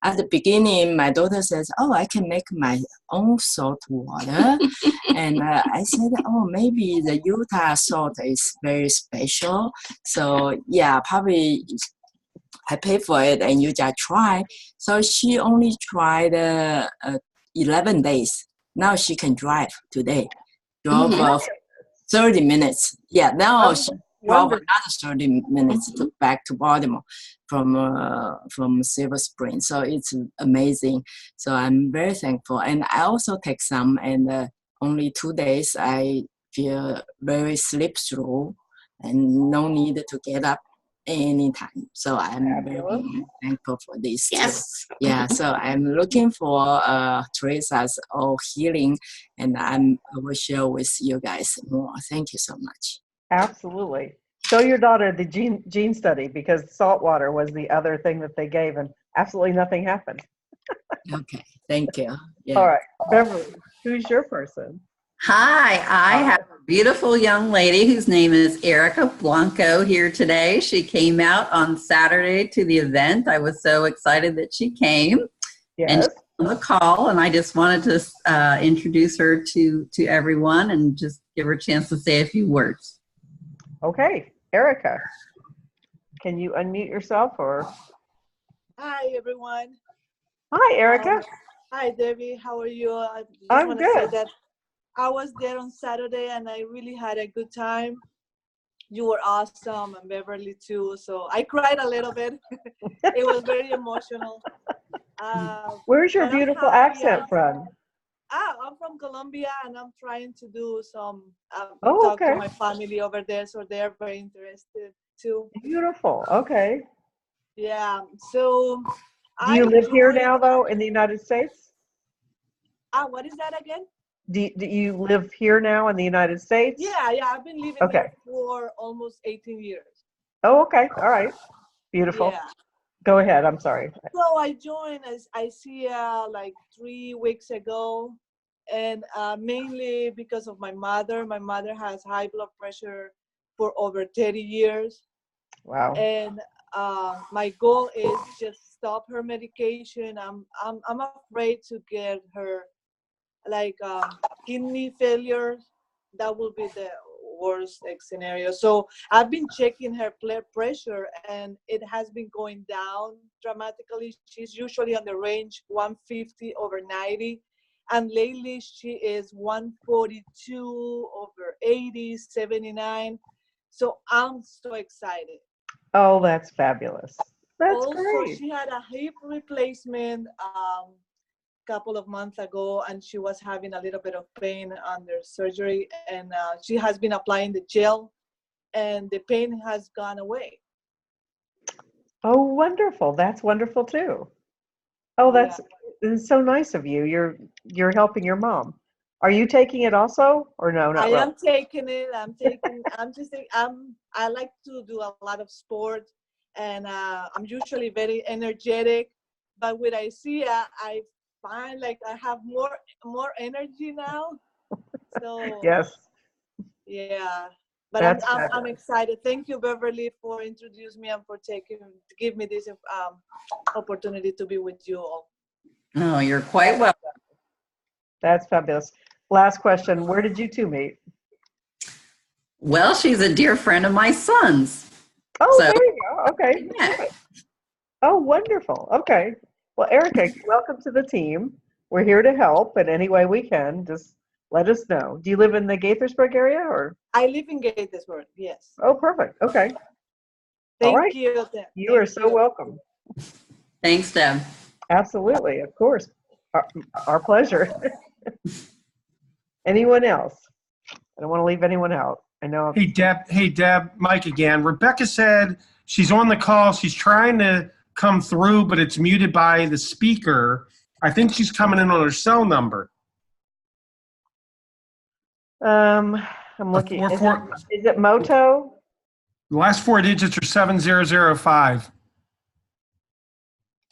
at the beginning, my daughter says, "Oh, I can make my own salt water." And I said, "Oh, maybe the Utah salt is very special. So yeah, probably I pay for it and you just try." So she only tried 11 days. Now she can drive today. Drove 30 minutes. Yeah, now she drove another 30 minutes back to Baltimore from Silver Spring. So it's amazing. So I'm very thankful. And I also take some, and only 2 days I feel very sleep through and no need to get up anytime. So I'm very thankful for this. Yes. Too. Yeah. So I'm looking for Teresa's healing, and I will share with you guys more. Thank you so much. Absolutely. Show your daughter the gene study, because salt water was the other thing that they gave, and absolutely nothing happened. Okay. Thank you. Yeah. All right, Beverly, who's your person? Hi, I have a beautiful young lady whose name is Erica Blanco here today. She came out on Saturday to the event. I was so excited that she came. Yes. And she was on the call, and I just wanted to introduce her to everyone and just give her a chance to say a few words. Okay, Erica, can you unmute yourself or? Hi, everyone. Hi, Erica. Hi, Debbie. How are you? I just I'm want to say good. that I was there on Saturday and I really had a good time. You were awesome, and Beverly too. So I cried a little bit. It was very emotional. Where's your but I'm beautiful happy. accent from? I'm from Colombia, and I'm trying to do some Oh, talk okay. to my family over there, so they're very interested too. Beautiful. Okay. Yeah. So Do you live here joined- now, though, in the United States? What is that again? Do you live here now in the United States? Yeah, I've been living Okay. here for almost 18 years. Oh, okay. All right. Beautiful. Yeah. Go ahead. I'm sorry. So I joined as ICEA like 3 weeks ago, and mainly because of my mother. My mother has high blood pressure for over 30 years. Wow. And my goal is just stop her medication. I'm afraid to get her like kidney failure. That will be the worst scenario. So I've been checking her blood pressure, and it has been going down dramatically. She's usually on the range 150 over 90, and lately she is 142 over 80, 79. So I'm so excited. Oh, that's fabulous. That's Also, great. she had a hip replacement couple of months ago, and she was having a little bit of pain under surgery, and she has been applying the gel, and the pain has gone away. Oh, wonderful. That's wonderful too. Oh, that's so nice of you. You're helping your mom. Are you taking it also, or no? Not I really. am taking it. I like to do a lot of sport, and I'm usually very energetic. But with ICEA, I find like I have more energy now. So Yes. yeah. But That's I'm fabulous. excited. Thank you, Beverly, for introducing me and for give me this opportunity to be with you all. No, you're quite welcome. That's fabulous. Last question. Where did you two meet? Well, she's a dear friend of my son's. Oh, So, there you go. Okay. yeah. Perfect. Oh, wonderful. Okay. Well, Erica, welcome to the team. We're here to help in any way we can. Just let us know. Do you live in the Gaithersburg area, or? I live in Gaithersburg, yes. Oh, perfect. Okay. All Thank right. you. You are so welcome. Thanks, Deb. Absolutely. Of course. Our pleasure. Anyone else? I don't want to leave anyone out. I know. Hey, Deb, Mike again. Rebecca said she's on the call. She's trying to come through, but it's muted by the speaker. I think she's coming in on her cell number. I'm looking. Is it Moto? The last 4 digits are 7005.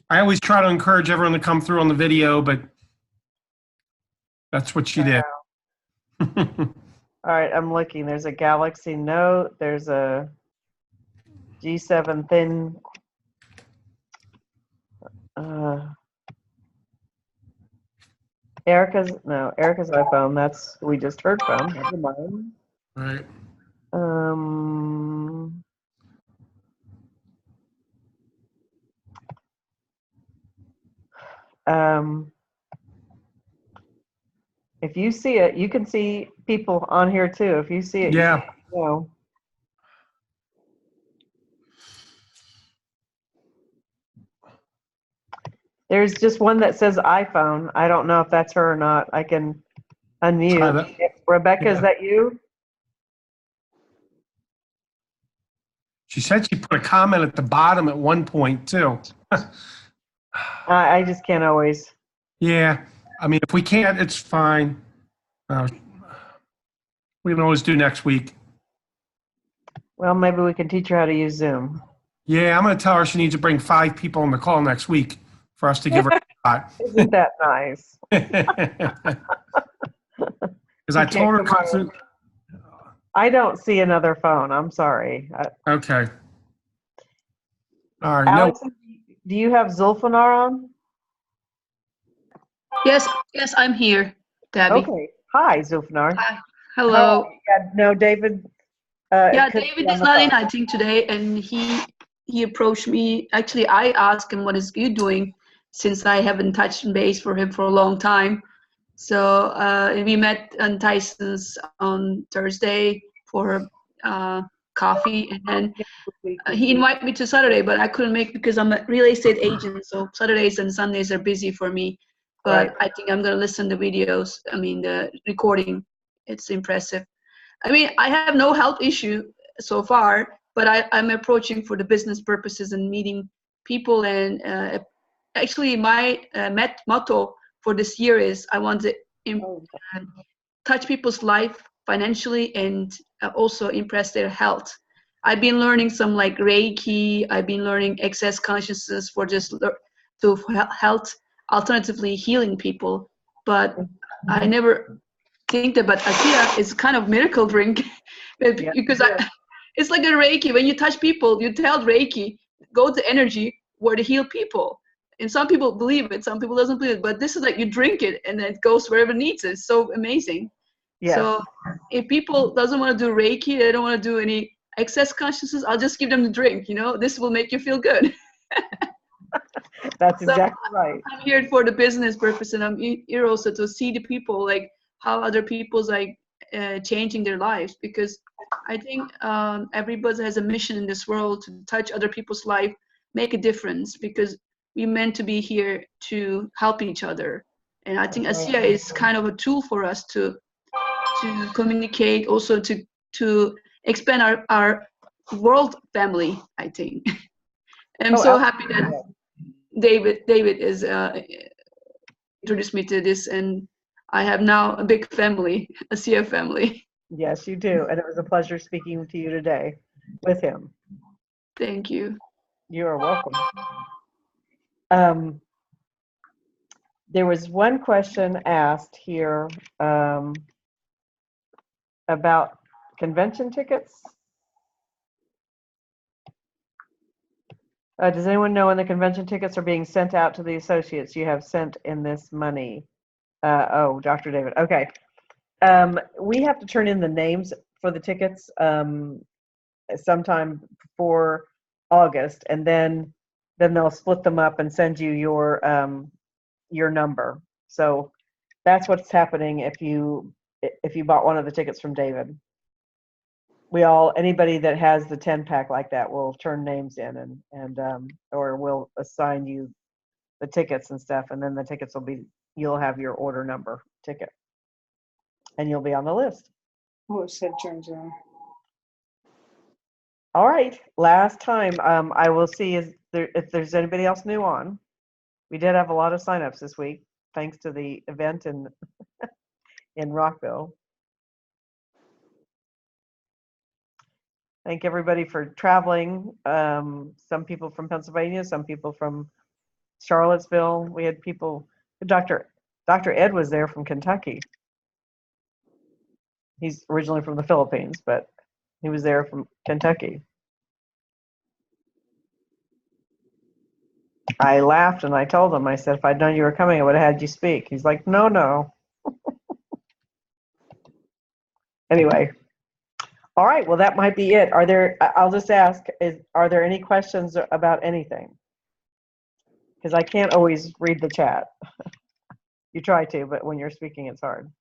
I always try to encourage everyone to come through on the video, but that's what she did. All right, I'm looking. There's a Galaxy Note. There's a G7 thin. Erica's iPhone. That's who we just heard from. Never mind. Right. If you see it, you can see people on here too. If you see it, Yeah. you know. There's just one that says iPhone. I don't know if that's her or not. I can unmute. Rebecca, is that you? She said she put a comment at the bottom at one point too. I just can't always. Yeah. I mean, if we can't, it's fine. We can always do next week. Well, maybe we can teach her how to use Zoom. Yeah, I'm going to tell her she needs to bring 5 people on the call next week for us to give her a shot. Isn't that nice? Because I told her. I don't see another phone. I'm sorry. Okay. All right. Alex, do you have Zulfanar on? Yes, I'm here, Debbie. Okay. Hi, Zulfanar. Hi. Hello. Yeah, no, David. David is not in, I think, today, and he approached me. Actually, I asked him what is he doing, since I haven't touched base for him for a long time. So we met on Tyson's on Thursday for coffee, and then he invited me to Saturday, but I couldn't make because I'm a real estate agent, so Saturdays and Sundays are busy for me. But Right. I think I'm gonna listen to videos. I mean, the recording, it's impressive. I mean, I have no health issue so far, but I'm approaching for the business purposes and meeting people. And actually, my motto for this year is I want to touch people's life financially and also impress their health. I've been learning some like Reiki. I've been learning excess consciousness for just to health, alternatively healing people. But I never think about ASEA is kind of miracle drink because it's like a Reiki. When you touch people, you tell Reiki, go to energy where to heal people. And some people believe it, some people doesn't believe it. But this is like you drink it and then it goes wherever it needs it. It's so amazing. Yes. So if people doesn't want to do Reiki, they don't want to do any excess consciousness, I'll just give them the drink. You know, this will make you feel good. That's exactly right. I'm here for the business purpose, and I'm here also to see the people, like how other people's like changing their lives, because I think everybody has a mission in this world to touch other people's life, make a difference, because we're meant to be here to help each other. And I think ASEA is kind of a tool for us to communicate, also to expand our world family, I think. I'm so happy that David is introduced me to this, and I have now a big family, ASEA family. Yes, you do. And it was a pleasure speaking to you today with him. Thank you. You are welcome. There was one question asked here about convention tickets. Does anyone know when the convention tickets are being sent out to the associates you have sent in this money? Oh, Dr. David. Okay. We have to turn in the names for the tickets sometime before August, and then they'll split them up and send you your number. So that's what's happening if you bought one of the tickets from David. Anybody that has the 10-pack like that will turn names in and or we'll assign you the tickets and stuff, and then the tickets you'll have your order number ticket and you'll be on the list. Oh, it said turns on. All right, last time. I will see if there's anybody else new on. We did have a lot of signups this week, thanks to the event in Rockville. Thank everybody for traveling. Some people from Pennsylvania, some people from Charlottesville. We had people. Dr. Ed was there from Kentucky. He's originally from the Philippines, but he was there from Kentucky. I laughed and I told him, I said, if I'd known you were coming, I would have had you speak. He's like, no. Anyway. All right, well, that might be it. I'll just ask, are there any questions about anything? Because I can't always read the chat. You try to, but when you're speaking, it's hard.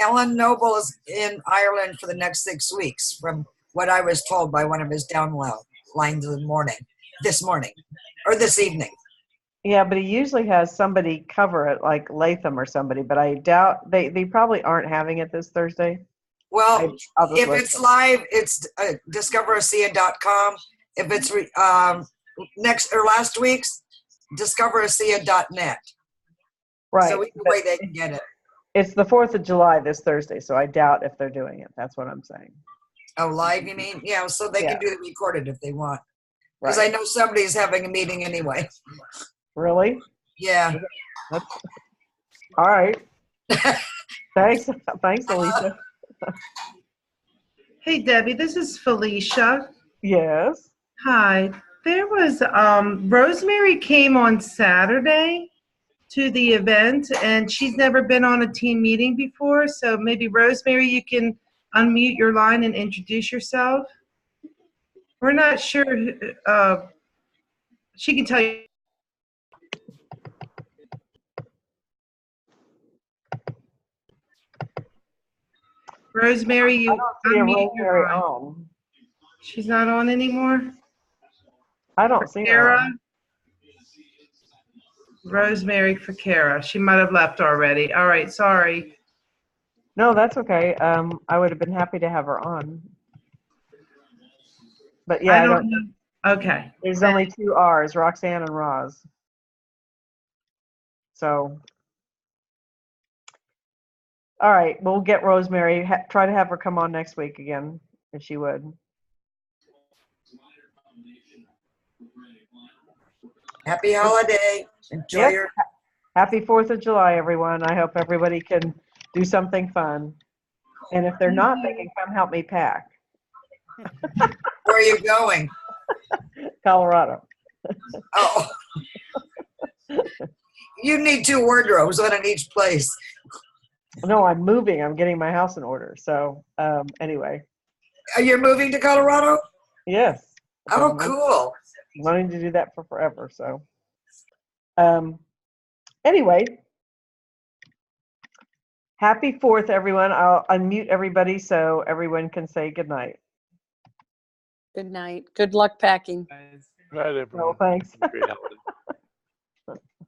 Ellen Noble is in Ireland for the next 6 weeks, from what I was told by one of his downlines this morning, or this evening. Yeah, but he usually has somebody cover it, like Latham or somebody, but I doubt, they probably aren't having it this Thursday. Well, if it's live, it's discoverasea.com. If it's last week's, discoverasea.net. Right. So either way they can get it. It's the 4th of July this Thursday, so I doubt if they're doing it. That's what I'm saying. Oh, live, you mean? Yeah, so they can do the recorded if they want. Because Right. I know somebody's having a meeting anyway. Really? Yeah. All right. Thanks, Alicia. Hey, Debbie, this is Felicia. Yes. Hi. There was, Rosemary came on Saturday to the event, and she's never been on a team meeting before. So maybe, Rosemary, you can unmute your line and introduce yourself. We're not sure. She can tell you. Rosemary, you unmute your line. On. She's not on anymore? I don't see her on. Rosemary Fakera. She might have left already. All right, sorry. No, that's okay. I would have been happy to have her on. But yeah, I don't know. Okay. There's only 2 R's, Roxanne and Roz. So, all right, we'll get Rosemary. Try to have her come on next week again, if she would. Happy holiday. Enjoy your. Happy 4th of July, everyone. I hope everybody can do something fun. And if they're not, they can come help me pack. Where are you going? Colorado. Oh. You need 2 wardrobes, one in each place. No, I'm moving. I'm getting my house in order. So anyway. You're moving to Colorado? Yes. Oh, cool. Wanting to do that for forever. So anyway, happy 4th, everyone. I'll unmute everybody so everyone can say good night. Good night. Good luck packing. Good night, everyone. Well, thanks. Great holiday.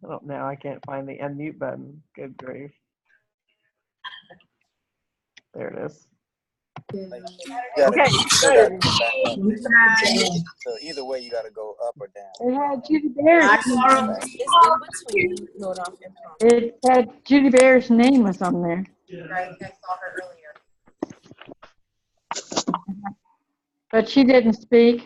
Oh, now I can't find the unmute button. Good grief. There it is. Okay. So either way, you got to go up or down. It had Judy Bear's It had Judy Bear's name was on there. Right, I saw her earlier. But she didn't speak.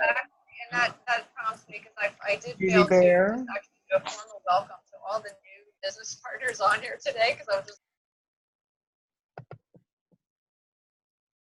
And that prompts me because I did Judy fail to Bear. actually do a formal welcome to all the new business partners on here today because I was just